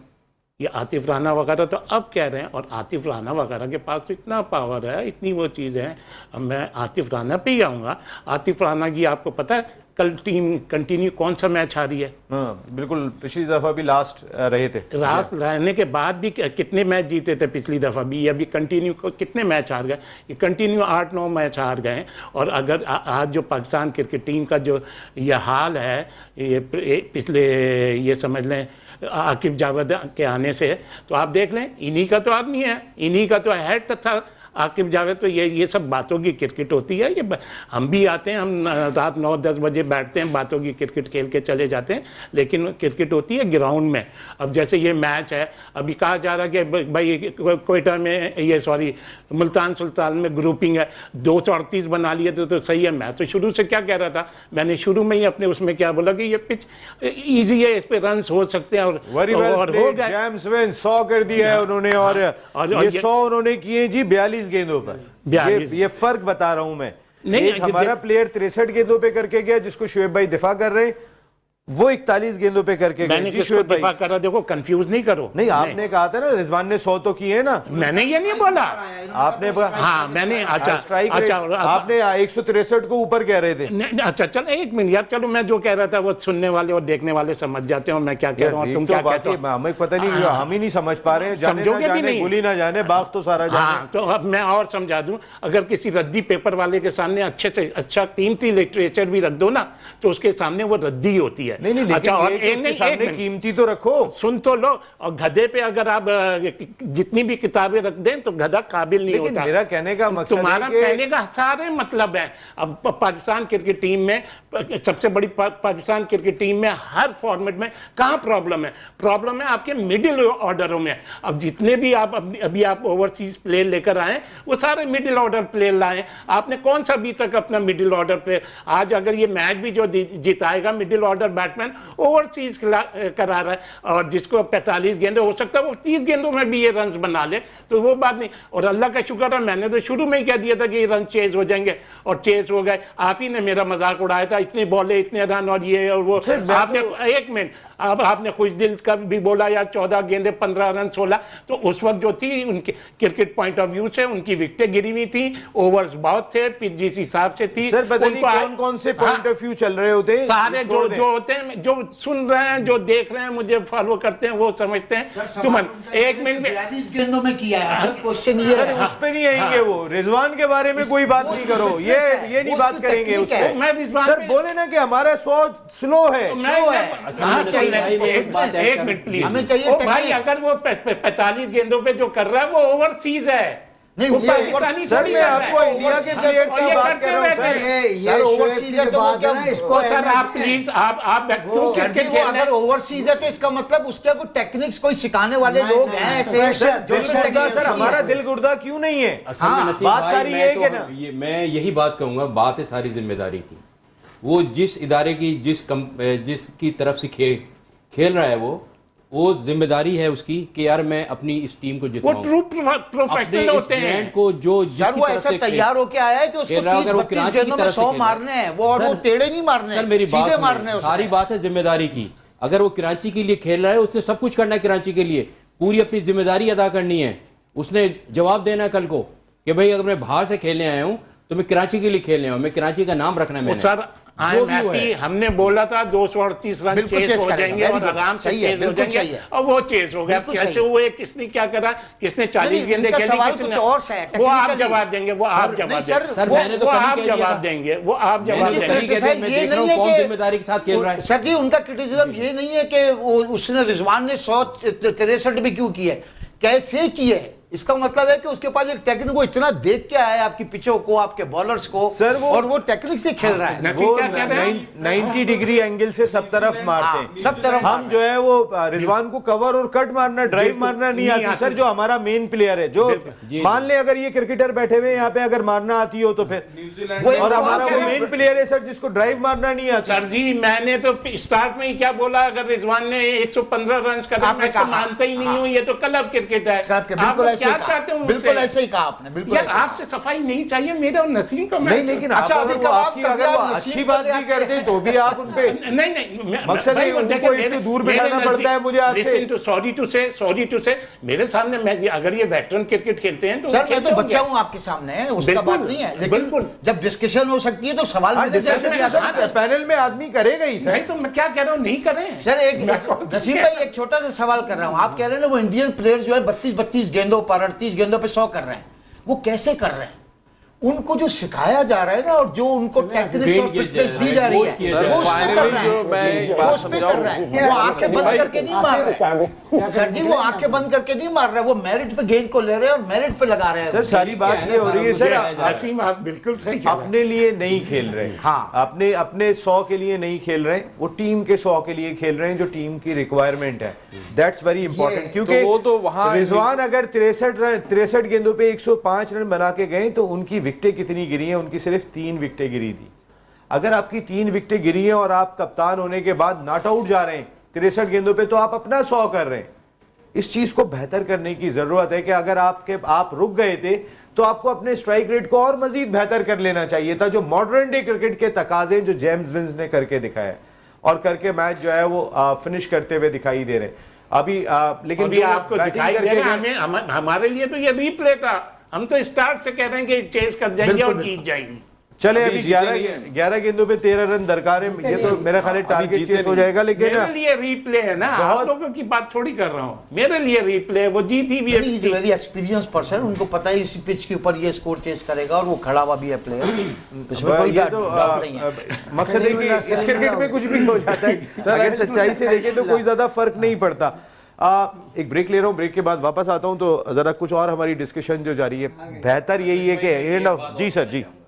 ये आतिफ राना वगैरह तो अब कह रहे हैं, और आतिफ राना वगैरह के पास तो इतना पावर है, इतनी वो चीज़ है। अब मैं आतिफ राना पे ही आऊँगा। आतिफ राना की आपको पता है कल टीम कंटिन्यू कौन सा मैच हारी है? हाँ बिल्कुल, पिछली दफ़ा भी लास्ट रहे थे, लास्ट रहने के बाद भी कितने मैच जीते थे पिछली दफ़ा भी, अभी कंटिन्यू कितने मैच हार गए? ये कंटिन्यू 8-9 मैच हार गए। और अगर आज जो पाकिस्तान क्रिकेट टीम का जो ये हाल है, ये पिछले ये समझ लें आकिब जावेद के आने से, तो आप देख लें इन्हीं का तो आदमी है, इन्हीं का तो हेड था आकिब जावेद। तो ये सब बातों की क्रिकेट होती है। ये हम भी आते हैं, हम रात 9-10 बजे बैठते हैं, बातों की क्रिकेट खेल के चले जाते हैं, लेकिन क्रिकेट होती है ग्राउंड में। अब जैसे ये मैच है, अभी कहा जा रहा है कि भाई कोयटा में ये सॉरी मुल्तान सुल्तान में ग्रुपिंग है, 238 बना लिए तो सही है। मैं तो शुरू से क्या कह रहा था, मैंने शुरू में ही अपने उसमें क्या बोला कि ये पिच ईजी है, इस पे रन हो सकते हैं, और हो गए। जेम्स वेन 100 कर दिया है उन्होंने, और ये 100 उन्होंने किए जी 42 गेंदों पर। ये फर्क बता रहा हूं मैं। नहीं, हमारा प्लेयर 63 गेंदों पे करके गया, जिसको शोएब भाई दिफा कर रहे हैं, वो 41 गेंदों पे करके गए। मैंने किसको दिफा करा? देखो कंफ्यूज नहीं करो। नहीं, आपने कहा था ना रिजवान ने 100 तो किए ना। मैंने ये नहीं बोला, आपने हाँ मैंने अच्छा आपने 163 को ऊपर कह रहे थे। अच्छा चल एक मिनट यार, चलो मैं जो कह रहा था वो सुनने वाले और देखने वाले समझ जाते हो मैं क्या कह रहा हूँ, तुम क्या कहते हो। हमें पता नहीं, हम ही नहीं समझ पा रहे हैं। समझोगे भी नहीं, गोली ना जाने बाग तो सारा जाने। हाँ तो अब मैं और समझा दूं, अगर किसी रद्दी पेपर वाले के सामने अच्छे से अच्छा कीमती लिटरेचर भी रख दो ना, तो उसके सामने वो रद्दी होती है। नहीं, अच्छा, और सामने कीमती तो रखो, सुन तो लो। और गधे पे अगर आप जितनी भी किताबें रख दें तो गधा काबिल नहीं होता। मेरा कहने का मकसद तुम्हारा कहने का सारे मतलब है। अब पाकिस्तान क्रिकेट टीम में, सबसे बड़ी पाकिस्तान क्रिकेट टीम में हर फॉर्मेट में कहाँ प्रॉब्लम है? प्रॉब्लम है आपके मिडिल ऑर्डरों में। अब जितने भी आप अभी आप ओवरसीज प्लेयर लेकर आए, वो सारे मिडिल ऑर्डर प्लेयर लाए। आपने कौन सा अभी तक अपना मिडिल ऑर्डर प्लेयर, आज अगर ये मैच भी जो जिताएगा मिडिल ऑर्डर बैट्समैन ओवरसीज करा रहा है, और जिसको 45 गेंदे हो सकता है वो 30 गेंदों में भी ये रन्स बना ले, तो वो बात नहीं। और अल्लाह का शुक्र है, मैंने तो शुरू में ही कह दिया था कि ये रन चेज हो जाएंगे, और चेज हो गए। आप ही ने मेरा मजाक उड़ाया था, इतने बॉले इतने रन और ये और वो। आपने एक मिनट, अब आपने खुश दिल का भी बोला यार 14 गेंदे 15 रन 16, तो उस वक्त जो थी उनके क्रिकेट पॉइंट ऑफ व्यू से उनकी विकेटें गिरी हुई थी, ओवर्स बहुत थे, पिच जिस हिसाब से थी। सर कौन कौन से पॉइंट ऑफ व्यू चल रहे होते हैं? सारे जो होते हैं, जो सुन रहे हैं, जो देख रहे हैं, मुझे फॉलो करते हैं, वो समझते हैं। तुम एक मिनट में 42 गेंदों में किया है, क्वेश्चन ये है। उस पे नहीं आएंगे वो, रिजवान के बारे में कोई बात नहीं करो, ये नहीं बात करेंगे उस पे। मैं रिजवान सर बोले ना कि हमारा 100 स्लो है। एक मिनट प्लीज, हमें चाहिए भाई, अगर वो 45 गेंदों पे जो कर रहा है वो ओवरसीज है। नहीं, वो पाकिस्तानी सर मैं आपको इंडिया के प्लेयर्स की बात कर रहा हूं। सर ओवरसीज है तो वो क्या इसको, सर आप प्लीज आप अगर ओवरसीज है तो इसका मतलब उसके कोई टेक्निक्स कोई सिखाने वाले लोग हैं ऐसे। सर हमारा दिल गुर्दा क्यों नहीं है? बात सारी है कि ना, मैं यही बात कहूंगा, बात है सारी जिम्मेदारी की। वो जिस इदारे की जिसकी तरफ से खेल रहा है, वो जिम्मेदारी है उसकी कि यार मैं अपनी इस टीम को जिताऊं। वो ट्रू प्रोफेशनल होते हैं को जो सर वो ऐसा तैयार होके आया है कि उसको 30-32 गेंदों में 100 मारने हैं, वो और वो टेढ़े नहीं मारने हैं, सर मेरी सीधे मारने हैं। सारी बात है जिम्मेदारी की। अगर वो कराची के लिए खेल रहा है, उसने सब कुछ करना है कराची के लिए, पूरी अपनी जिम्मेदारी अदा करनी है। उसने जवाब देना है कल को कि भाई अगर मैं बाहर से खेलने आया हूं तो मैं कराची के लिए खेलने आया हूं, मैं कराची का नाम रखना है। सर हमने बोला था 238 रन चेस हो जाएंगे और आराम से चेस हो जाएंगे, और वो चेस हो गया। कैसे हुए, किसने क्या करा, किसने 40 गेंदें खेली, वो आप जवाब देंगे, वो आप जवाब देंगे, वो आप जवाब देंगे, वो आप जवाब देंगे। जिम्मेदारी के साथ खेल रहा है सर जी। उनका क्रिटिसिज्म ये नहीं है कि उसने रिजवान ने 163 भी क्यों किया है, कैसे किए है, इसका मतलब है कि उसके पास एक टेक्निक, वो इतना देख के आया है आपकी पिचों को, आपके बॉलर्स को, सर और वो टेक्निक से खेल रहा है। नसीम वो क्या कह रहे हैं? 90 डिग्री एंगल से सब तरफ मारते हैं, सब तरफ हम जो है वो रिजवान को कवर और कट मारना, ड्राइव मारना नहीं आती सर। जो हमारा मेन प्लेयर है, जो मान ले अगर ये क्रिकेटर बैठे हुए यहाँ पे अगर मारना आती हो तो फिर, और हमारा वो मेन प्लेयर है सर जिसको ड्राइव मारना नहीं आता। सर जी मैंने तो स्टार्ट में ही क्या बोला, अगर रिजवान ने 115 रन का मैं इसको मानता ही नहीं हूँ, ये तो क्लब क्रिकेट है। आप क्या चाहते हो? बिल्कुल ऐसे ही कहा आपने, बिल्कुल यार आपसे सफाई नहीं चाहिए मेरे और नसीम को नहीं, लेकिन अच्छा, आप अभी अगर कब वो आप आपकी कभी अगर वो आप अच्छी नसीम बात को भी करते हैं तो भी आप उन पे नहीं मकसद है उनको इतने दूर बिठाना पड़ता है मुझे आपसे। सॉरी टू से मेरे सामने मैं अगर ये वेटरन क्रिकेट खेलते हैं तो सर मैं तो बच्चा हूं आपके सामने, उसका बात नहीं है, लेकिन जब डिस्कशन हो सकती है तो सवाल पैनल में आदमी करेगा ही सर। नहीं तो मैं क्या कह रहा हूँ, नहीं करें सर। एक नसीम भाई एक छोटा सा सवाल कर रहा हूं, आप कह रहे हैं ना वो इंडियन प्लेयर्स जो है 32 गेंदों पर 38 गेंदों पे 100 कर रहे हैं, वो कैसे कर रहे हैं? उनको जो सिखाया जा रहा है ना, और जो उनको टेक्निक्स और फिटनेस दी जा रही है, वो उसमें कर रहा है, वो उसमें कर रहा है। वो आंखें बंद करके नहीं मार रहे सर जी, वो आंखें बंद करके नहीं मार रहे, वो मेरिट पे गेंद को ले रहे हैं और मेरिट पे लगा रहे हैं। सर सारी बात ये हो रही है सर, नसीम आप बिल्कुल सही कह रहे हैं। अपने लिए नहीं खेल रहे, हाँ। अपने 100 के लिए नहीं खेल रहे, वो टीम के 100 के लिए खेल रहे हैं जो टीम की रिक्वायरमेंट है। दैट्स वेरी इंपॉर्टेंट, क्योंकि वो तो वहाँ रिजवान अगर 63 गेंदों पे 105 रन बना के गए तो उनकी विकेटें कितनी गिरी हैं? उनकी सिर्फ 3 विकेटें गिरी थी। अगर आपकी 3 विकेटें गिरी हैं और आप कप्तान होने के बाद नॉट आउट जा रहे हैं 63 गेंदों पे, तो आप अपना 100 कर रहे हैं। इस चीज को बेहतर करने की जरूरत है कि अगर आप रुक गए थे तो आपको अपने स्ट्राइक रेट को और मजीद बेहतर कर लेना चाहिए था, जो मॉडर्न डे क्रिकेट के तकाजे जो जेम्स विंस ने करके दिखाया और करके मैच जो है वो फिनिश करते हुए दिखाई दे रहे अभी। लेकिन अभी आपको दिखाई दे रहा है, हमारे लिए तो ये रीप्ले था, हम तो स्टार्ट से कह रहे हैं कि चेस कर जाएंगे और जीत जाएंगी। चले अभी 11 गेंदों पे 13 रन दरकार है, ये तो मेरा ख्याल है टारगेट चेस हो जाएगा। लेकिन मेरे लिए रीप्ले है ना, आप लोगों की बात थोड़ी कर रहा हूँ, मेरे लिए रीप्ले है, वो जीती भी है। वेरी एक्सपीरियंस पर्सन, उनको पता है इसी पिच के ऊपर ये स्कोर चेस करेगा और वो खड़ा हुआ भी है प्लेयर, इसमें कोई डाउट नहीं है। मकसद है कि इस क्रिकेट में कुछ भी हो जाता है, अगर सच्चाई से देखें तो कोई ज्यादा फर्क नहीं पड़ता। एक ब्रेक ले रहा हूँ, ब्रेक के बाद वापस आता हूँ तो जरा कुछ और हमारी डिस्कशन जो जारी है, बेहतर यही है कि एंड ऑफ। जी सर,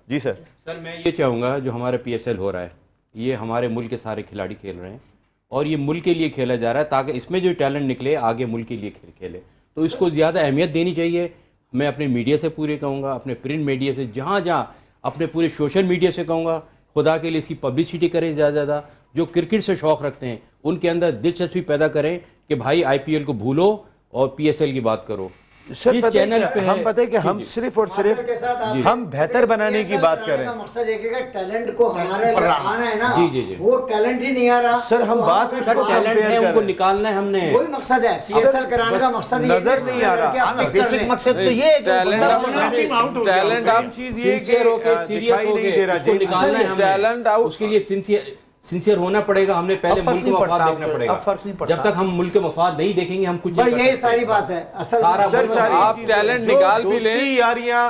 जी सर। सर मैं ये चाहूँगा जो हमारा PSL हो रहा है, ये हमारे मुल्क के सारे खिलाड़ी खेल रहे हैं और ये मुल्क के लिए खेला जा रहा है, ताकि इसमें जो टैलेंट निकले आगे मुल्क के लिए खेले, तो इसको ज़्यादा अहमियत देनी चाहिए। मैं अपने मीडिया से पूरे कहूँगा, अपने प्रिंट मीडिया से, जहाँ जहाँ अपने पूरे सोशल मीडिया से कहूँगा, खुदा के लिए इसकी पब्लिसिटी करें ज़्यादा ज़्यादा। जो क्रिकेट से शौक़ रखते हैं उनके अंदर दिलचस्पी पैदा करें कि भाई IPL को भूलो और PSL की बात करो। सर इस चैनल पे हम पता है कि हम सिर्फ और सिर्फ हम बेहतर बनाने की बात कर रहे हैं। मकसद एक है कि टैलेंट को हमारे आना है ना, जी। वो टैलेंट ही नहीं आ रहा सर। हम बात सर टैलेंट है, उनको निकालना है हमने, वही मकसद है। PSL कराने का मकसद नजर नहीं आ रहा। बेसिक मकसद तो ये है, टैलेंट आप चीज ये सिंसियर होके सीरियस होके उसको निकालना है टैलेंट हमने। आउट, उसके लिए सिंसियर होना पड़ेगा। हमने पहले मुल्क के मफाद देखना पड़ेगा। फर्क नहीं पड़ता। जब तक हम मुल्क के मफाद नहीं देखेंगे हम कुछ नहीं कर यही सकते। सारी बात है असल सारा सर मुल्क सारी आप चीजें, टैलेंट जो निकाल भी दोस्ती, लें, यारियां,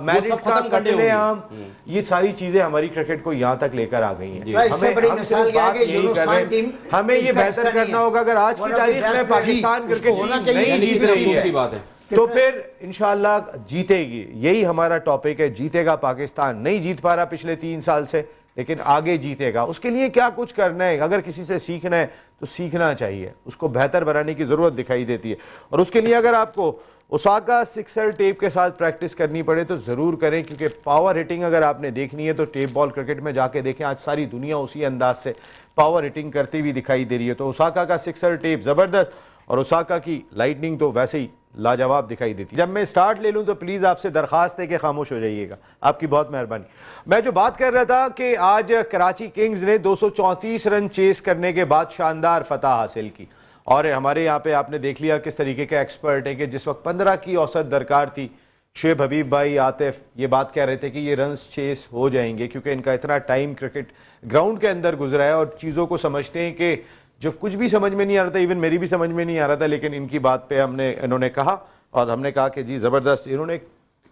मैरिट सब का खत्म करने कत्लेआम, ये सारी चीजें हमारी क्रिकेट को यहाँ तक लेकर आ गई हैं। इससे बड़ी हम मिसाल सिर्फ क्या है बात कि यही यूनुस कर रहे खान टीम हैं, हमें ये इसका बेहतर हिस्सा नहीं करना है। होगा। अगर आज की One of the तारीख में best पाकिस्तान उसको क्रिकेट होना टीम चाहिए, नहीं जीत ये रही अफसोस की है बात है। तो फिर इंशाल्लाह जीतेगी। यही हमारा टॉपिक है, जीतेगा पाकिस्तान। नहीं जीत पा रहा पिछले 3 साल से, लेकिन आगे जीतेगा। उसके लिए क्या कुछ करना है, अगर किसी से सीखना है तो सीखना चाहिए, उसको बेहतर बनाने की ज़रूरत दिखाई देती है। और उसके लिए अगर आपको ओसाका सिक्सर टेप के साथ प्रैक्टिस करनी पड़े तो ज़रूर करें, क्योंकि पावर हिटिंग अगर आपने देखनी है तो टेप बॉल क्रिकेट में जाके देखें। आज सारी दुनिया उसी अंदाज से पावर हिटिंग करती हुई दिखाई दे रही है। तो ओसाका का सिक्सर टेप ज़बरदस्त और ओसाका की लाइटनिंग तो वैसे ही लाजवाब दिखाई देती है। जब मैं स्टार्ट ले लूं तो प्लीज़ आपसे दरख्वास्त है कि खामोश हो जाइएगा, आपकी बहुत मेहरबानी। मैं जो बात कर रहा था कि आज कराची किंग्स ने 234 रन चेस करने के बाद शानदार फतह हासिल की। और हमारे यहाँ पे आपने देख लिया किस तरीके के एक्सपर्ट है कि जिस वक्त 15 की औसत दरकार थी, शुएब हबीब भाई, आतिफ ये बात कह रहे थे कि ये रन्स चेस हो जाएंगे, क्योंकि इनका इतना टाइम क्रिकेट ग्राउंड के अंदर गुजरा है और चीज़ों को समझते हैं कि जो कुछ भी समझ में नहीं आ रहा था, इवन मेरी भी समझ में नहीं आ रहा था, लेकिन इनकी बात पे इन्होंने कहा और हमने कहा कि जी ज़बरदस्त इन्होंने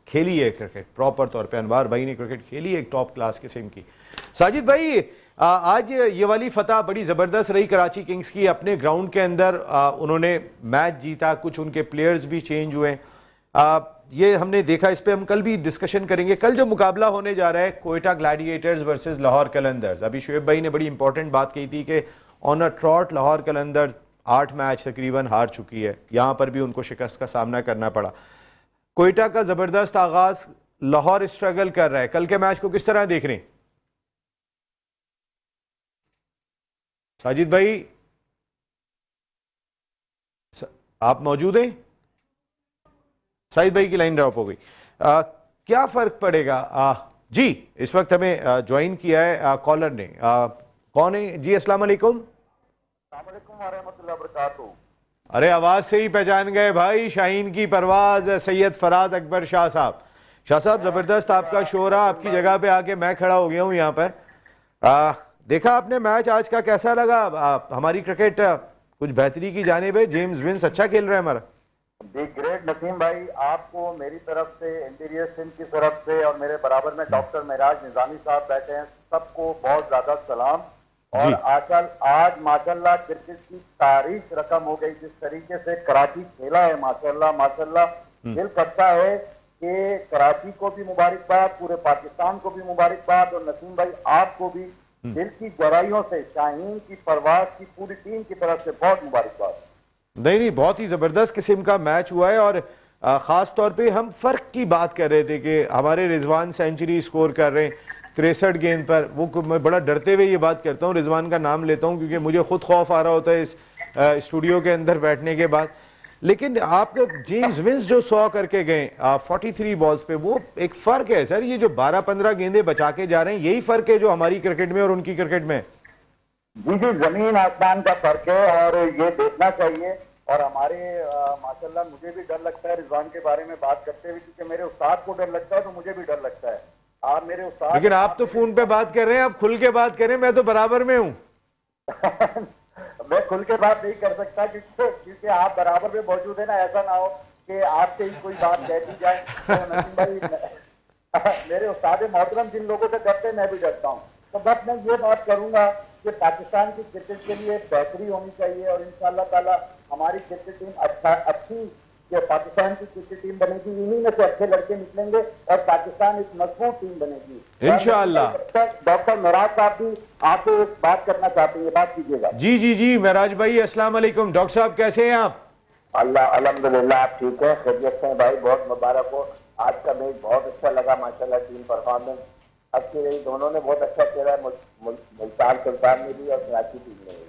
खेली है क्रिकेट प्रॉपर तौर पे। अनवार भाई ने क्रिकेट खेली है एक टॉप क्लास किस्म की। साजिद भाई, आज ये वाली फतह बड़ी ज़बरदस्त रही कराची किंग्स की। अपने ग्राउंड के अंदर उन्होंने मैच जीता, कुछ उनके प्लेयर्स भी चेंज हुए। ये हमने देखा, इस पे हम कल भी डिस्कशन करेंगे। कल जो मुकाबला होने जा रहा है कोयटा ग्लैडिएटर्स वर्सेस लाहौर कलंदर्स, अभी शुएब भाई ने बड़ी इंपॉर्टेंट बात कही थी कि on a trout Lahore Qalandar 8 match तकरीबन हार चुकी है, यहाँ पर भी उनको शिकस्त का सामना करना पड़ा। कोयटा का ज़बरदस्त आगाज, लाहौर स्ट्रगल कर रहा है। कल के मैच को किस तरह देख रहे हैं साजिद भाई? आप मौजूद हैं? साजिद भाई की लाइन ड्रॉप हो गई। क्या फर्क पड़ेगा? जी, इस वक्त हमें ज्वाइन किया है कॉलर ने। कौन है जी? अस्सलाम वालेकुम। अरे आवाज से ही पहचान गए भाई, शाहीन की परवाज, सैयद फराज अकबर शाह साहब। शाह साहब जबरदस्त आपका शोर है, आपकी जगह पे आके मैं खड़ा हो गया हूँ यहाँ पर। देखा आपने मैच आज का, कैसा लगा? हमारी क्रिकेट कुछ बेहतरी की जानिब है, जेम्स विंस अच्छा खेल रहा है हमारा। बिग ग्रेट नसीम भाई, आपको मेरी तरफ से, इंटीरियर सिंध की तरफ से और मेरे बराबर में डॉक्टर महराज निजामी साहब बैठे हैं, सबको बहुत ज्यादा सलाम। और आज माशाल्लाह क्रिकेट की तारीख रकम हो गई। जिस तरीके से कराची खेला है माशाल्लाह माशाल्लाह, दिल करता है कि कराची को भी मुबारकबाद, पूरे पाकिस्तान को भी मुबारकबाद, और नसीम भाई आपको भी दिल की गहराइयों से शाहीन की परवाज की पूरी टीम की तरफ से बहुत मुबारकबाद। नहीं, बहुत ही ज़बरदस्त किस्म का मैच हुआ है। और ख़ास तौर पे हम फ़र्क की बात कर रहे थे कि हमारे रिजवान सेंचुरी स्कोर कर रहे हैं 63 गेंद पर। वो मैं बड़ा डरते हुए ये बात करता हूँ, रिजवान का नाम लेता हूँ क्योंकि मुझे खुद खौफ आ रहा होता है इस स्टूडियो के अंदर बैठने के बाद। लेकिन आपके जेम्स विंस जो 100 करके गए 43 बॉल्स पे, वो एक फ़र्क है सर। ये जो 12-15 गेंदें बचा के जा रहे हैं, यही फ़र्क है जो हमारी क्रिकेट में और उनकी क्रिकेट में। जी जी, जमीन आसमान का फर्क है और ये देखना चाहिए। और हमारे माशाल्लाह मुझे भी डर लगता है रिजवान के बारे में बात करते हुए, क्योंकि मेरे उस्ताद को डर लगता है तो मुझे भी डर लगता है। आप मेरे उस्ताद, लेकिन आप तो फोन पे बात कर रहे हैं, आप खुल के बात करें, मैं तो बराबर में हूँ। मैं खुल के बात नहीं कर सकता क्योंकि आप बराबर में मौजूद है ना, ऐसा ना हो कि आपसे ही कोई बात कह दी जाए। तो नसीम भाई मेरे उस्ताद मोहतरम जिन लोगों से डरते हैं, मैं भी डरता हूँ। तो बस मैं ये बात करूंगा कि पाकिस्तान की क्रिकेट के लिए बेहतरी होनी चाहिए और इंशाअल्लाह ताला हमारी क्रिकेट टीम अच्छी जो पाकिस्तान की क्रिकेट टीम बनेगी, इन्हीं में से अच्छे लड़के निकलेंगे और पाकिस्तान एक मजबूत टीम बनेगी इंशाअल्लाह। डॉक्टर महराज साहब भी आपसे एक बात करना चाहते हैं, बात कीजिएगा। जी जी जी, महराज भाई अस्सलाम वालेकुम। डॉक्टर साहब कैसे हैं आप? अल्लाह अल्हम्दुलिल्लाह, आप ठीक है, खैरियत से हैं भाई, बहुत मुबारक हो। आज का मैच बहुत अच्छा लगा माशाल्लाह, टीम परफॉर्मेंस अच्छी रही, दोनों ने बहुत अच्छा खेला है, मुल्तान सुल्तान ने भी और कराची टीम ने भी।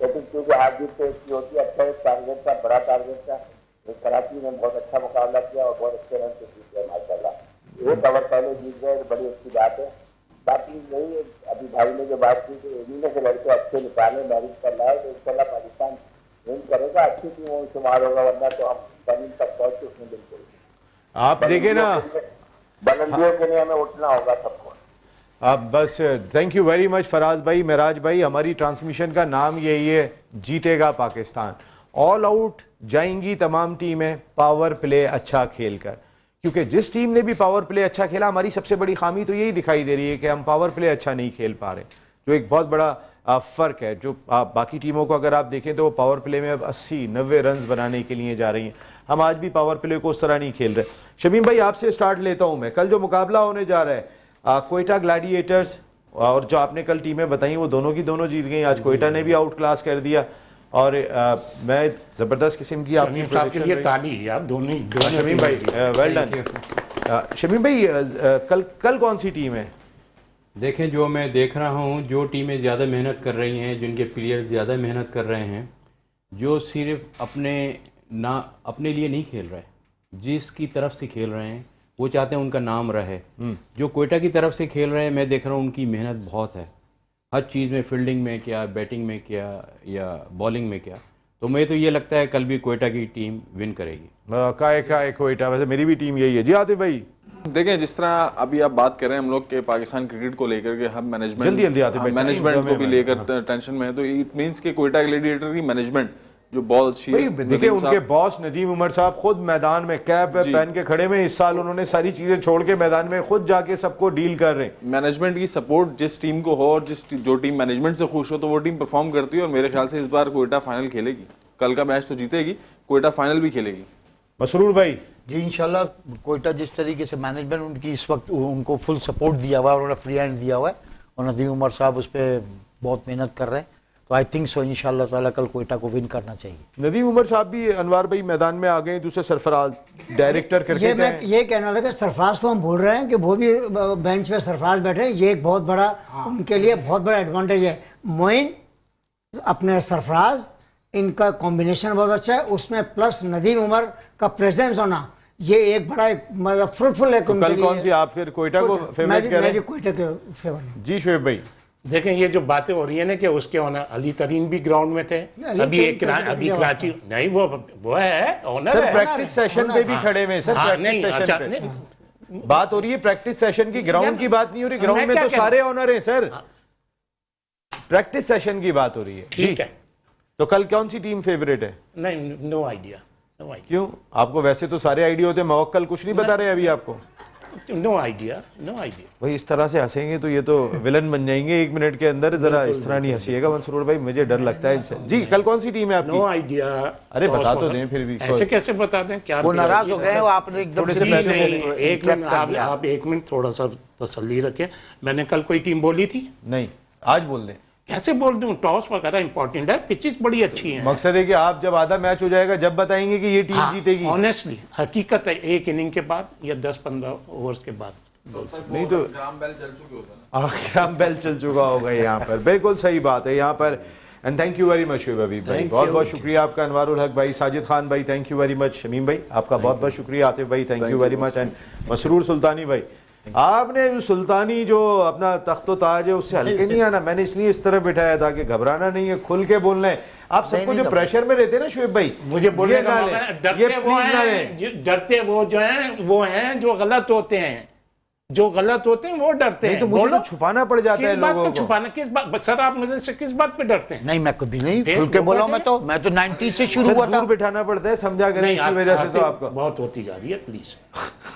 लेकिन क्योंकि हार जीत तो इसकी होती है, अच्छा टारगेट था, बड़ा टारगेट था, कराची ने बहुत अच्छा मुकाबला किया और बहुत अच्छे रन से जीत गए माशाल्लाह। एक ओवर पहले जीत गए तो बड़ी अच्छी बात है। बाकी यही अभी भाई ने जो बात की कि इन्हीं में से लड़के अच्छे निकाले, मैरिज कर लाए तो इंशाल्लाह पाकिस्तान विन करेगा, अच्छी टीमों में शुमार होगा, वरना तो हम जमीन तक पहुंच के उसमें बिल्कुल। आप देखे ना, बुलंदियों के लिए हमें उठना होगा सबको। आप बस, thank you very much Faraz भाई, महराज भाई। हमारी ट्रांसमिशन का नाम यही है, जीतेगा पाकिस्तान। ऑल आउट जाएंगी तमाम टीमें पावर प्ले अच्छा खेलकर, क्योंकि जिस टीम ने भी पावर प्ले अच्छा खेला, हमारी सबसे बड़ी खामी तो यही दिखाई दे रही है कि हम पावर प्ले अच्छा नहीं खेल पा रहे, जो एक बहुत बड़ा फ़र्क है। जो बाकी टीमों को अगर आप देखें तो वो पावर प्ले में अब 80-90 रन बनाने के लिए जा रही हैं, हम आज भी पावर प्ले को उस तरह नहीं खेल रहे। शमीम भाई आपसे स्टार्ट लेता हूँ मैं। कल जो मुकाबला होने जा रहा है कोयटा ग्लैडिएटर्स और जो आपने कल टीमें बताई, वो दोनों की दोनों जीत गई। आज कोयटा ने भी आउट क्लास कर दिया और मैं ज़बरदस्त किस्म की आपकी के लिए ताली आप दोनों शमीम भाई, वेल डन। शमीम भाई कल कौन सी टीम है? देखें, जो मैं देख रहा हूँ, जो टीमें ज़्यादा मेहनत कर रही हैं, जिनके प्लेयर ज़्यादा मेहनत कर रहे हैं, जो सिर्फ अपने लिए नहीं खेल रहे, जिसकी तरफ से खेल रहे हैं वो चाहते हैं उनका नाम रहे। जो कोयटा की तरफ से खेल रहे हैं, मैं देख रहा हूँ उनकी मेहनत बहुत है, हर चीज़ में, फील्डिंग में क्या, बैटिंग में क्या या बॉलिंग में क्या। तो मुझे तो ये लगता है कल भी कोयटा की टीम विन करेगी। काय कोयटा, वैसे मेरी भी टीम यही है। जी आतिफ भाई, देखें जिस तरह अभी आप बात कर रहे हैं हम लोग के पाकिस्तान क्रिकेट को लेकर के, हम मैनेजमेंट जल्दी आते हैं, मैनेजमेंट को भी लेकर टेंशन में है, तो इट मींस कि कोयटा ग्लैडिएटर की मैनेजमेंट जो बहुत अच्छी भाई है। देखिए नदीम उनके साहब- बॉस नदीम उमर साहब खुद मैदान में कैप वैप पहन के खड़े में, इस साल उन्होंने सारी चीजें छोड़ के मैदान में खुद जाके सबको डील कर रहे हैं। मैनेजमेंट की सपोर्ट जिस टीम को हो और जो टीम मैनेजमेंट से खुश हो तो वो टीम परफॉर्म करती है, और मेरे ख्याल से इस बार कोयटा फाइनल खेलेगी। कल का मैच तो जीतेगी, कोयटा फाइनल भी खेलेगी। मसरूर भाई जी इंशाल्लाह कोयटा जिस तरीके से मैनेजमेंट उनकी इस वक्त उनको फुल सपोर्ट दिया हुआ है, उन्होंने फ्री हैंड दिया हुआ है और नदीम उमर साहब उस पर बहुत मेहनत कर रहे हैं, तो आई थिंक सो इंशाल्लाह ताला कल कोयटा को विन करना चाहिए। नदीम उमर साहब भी अनवार भाई मैदान में आ गए, दूसरे सरफराज डायरेक्टर ये करके मैं ये कहना था कि सरफराज को हम भूल रहे हैं कि वो भी बेंच पे सरफराज बैठे हैं, ये एक बहुत बड़ा उनके लिए बहुत बड़ा एडवांटेज है। मोइन अपने सरफराज इनका कॉम्बिनेशन बहुत अच्छा है, उसमें प्लस नदीम उमर का प्रेजेंस होना ये एक बड़ा मतलब फ्रूटफुल है। तो कल कौन सी आप फिर कोयटा को फेवरेट कर रहे हैं? कोयटा के फेवर में। जी शोएब भाई देखें ये जो बातें हो रही है ना कि उसके ऑनर अली तरीन भी ग्राउंड में थे, अभी अभी कराची नहीं, वो है ऑनर सर है। प्रैक्टिस सेशन पे भी खड़े हुए हैं सर, हाँ, प्रैक्टिस नहीं, सेशन अच्छा, पे नहीं, बात हो रही है प्रैक्टिस सेशन की, ग्राउंड की बात नहीं हो रही। ग्राउंड मैं में क्या तो कह रहा सारे ऑनर हैं सर, प्रैक्टिस सेशन की बात हो रही है। ठीक है, तो कल कौन सी टीम फेवरेट है? नहीं नो आइडिया, नो आइडिया, क्यों? आपको वैसे तो सारे आइडिया होते हैं, मवक्कल कुछ नहीं बता रहे अभी आपको। No idea, no idea. भाई इस तरह से हंसेंगे तो ये तो विलन बन जाएंगे 1 मिनट के अंदर, जरा इस तरह नहीं हंसिएगा मंसूर भाई, मुझे डर लगता है इनसे। जी कल कौन सी टीम है नो आपकी? आइडिया। अरे बता तो दें फिर भी। ऐसे कैसे बता दें? क्या वो नाराज हो गए, वो आपने एकदम थोड़े से से नहीं, पैसे नहीं, बोले। एक मिनट आप 1 मिनट थोड़ा सा तसल्ली रखें। मैंने कल कोई टीम बोली थी? नहीं आज बोल दें। कैसे बोल दूं? टॉस वगैरह इंपॉर्टेंट है, पिचेस बड़ी अच्छी हैं। मकसद है कि आप जब आधा मैच हो जाएगा जब बताएंगे कि ये टीम जीतेगी। ऑनेस्टली हकीकत है, एक इनिंग के बाद या 10-15 ओवर्स के बाद नहीं तो ग्राम बेल चल चुका होगा यहाँ पर, बिल्कुल सही बात है यहाँ पर। And thank you very much Shoaib Habib भाई, बहुत बहुत शुक्रिया आपका। अनवारुल हक भाई, साजिद खान भाई thank you very much. Shamim भाई आपका बहुत बहुत शुक्रिया। आतिफ भाई thank you very much. And Masroor Sultani भाई, आपने जो सुल्तानी जो अपना तख्तो ताज है उससे हल्के नहीं आना, मैंने इसलिए इस तरह बिठाया था कि घबराना नहीं है, खुल के बोलना है। आप सबको जो प्रेशर में रहते हैं ना शोएब भाई, मुझे बोलने ये का ना मौका लें, है। ये डरते वो प्लीज ना हैं लें। डरते वो जो हैं वो हैं जो गलत होते हैं, जो गलत होते हैं वो डरते नहीं हैं। तो मुझे बोलो तो छुपाना पड़ जाता है किस बात लोगों पे को। छुपाना? किस बात सर आप मुझे से किस बात पे डरते हैं? नहीं मैं कभी नहीं फिर खुल के वो बोला हूं, कहते मैं तो 90 से शुरू सर हुआ था। दूर बिठाना पड़ता है, समझा करें इसी आप- वजह से तो आतिफ आपका बहुत होती जा रही है, प्लीज।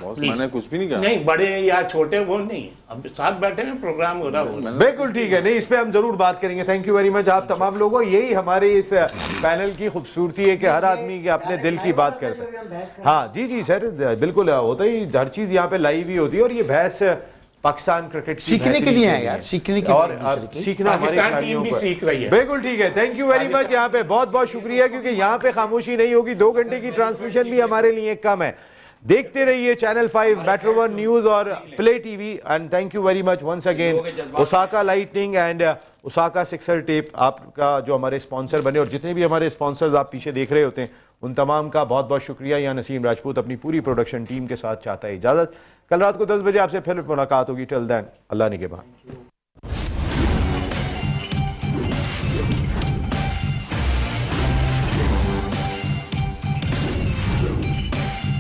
बॉस मैंने कुछ भी नहीं कहा। नहीं बड़े या छोटे वो नहीं, अब साथ बैठे हैं, प्रोग्राम हो रहा हो। बिल्कुल ठीक है, नहीं इस पे हम जरूर बात करेंगे। थैंक यू वेरी मच आप तमाम लोगों, यही हमारे इस पैनल की खूबसूरती है कि हर आदमी के अपने दिल की बात करता है। हाँ जी जी सर बिल्कुल होता ही, हर चीज यहाँ पे लाइव ही होती है। और ये बहस पाकिस्तान क्रिकेट की सीखने के बेहतरीन लिए है टीम यार, सीखने के और लिए अब दूसरे की। सीखना हमारे पाकिस्तान खिलाड़ियों टीम भी को सीख रही है। बिल्कुल ठीक है, थैंक यू वेरी मच। यहाँ पे बहुत बहुत शुक्रिया, क्योंकि यहाँ पे खामोशी नहीं होगी। 2 घंटे की ट्रांसमिशन भी हमारे लिए कम है। देखते रहिए चैनल 5, मेट्रो 1 न्यूज और play TV. And thank you very much once again Osaka lightning and Osaka sixer tape, आपका जो हमारे स्पॉन्सर बने, और जितने भी हमारे स्पॉन्सर्स आप पीछे देख रहे होते हैं उन तमाम का बहुत बहुत शुक्रिया। यहाँ नसीम राजपूत अपनी पूरी प्रोडक्शन टीम के साथ चाहता है इजाज़त। कल रात को 10 बजे आपसे फिर मुलाकात होगी। टिल देन अल्लाह निगहबान।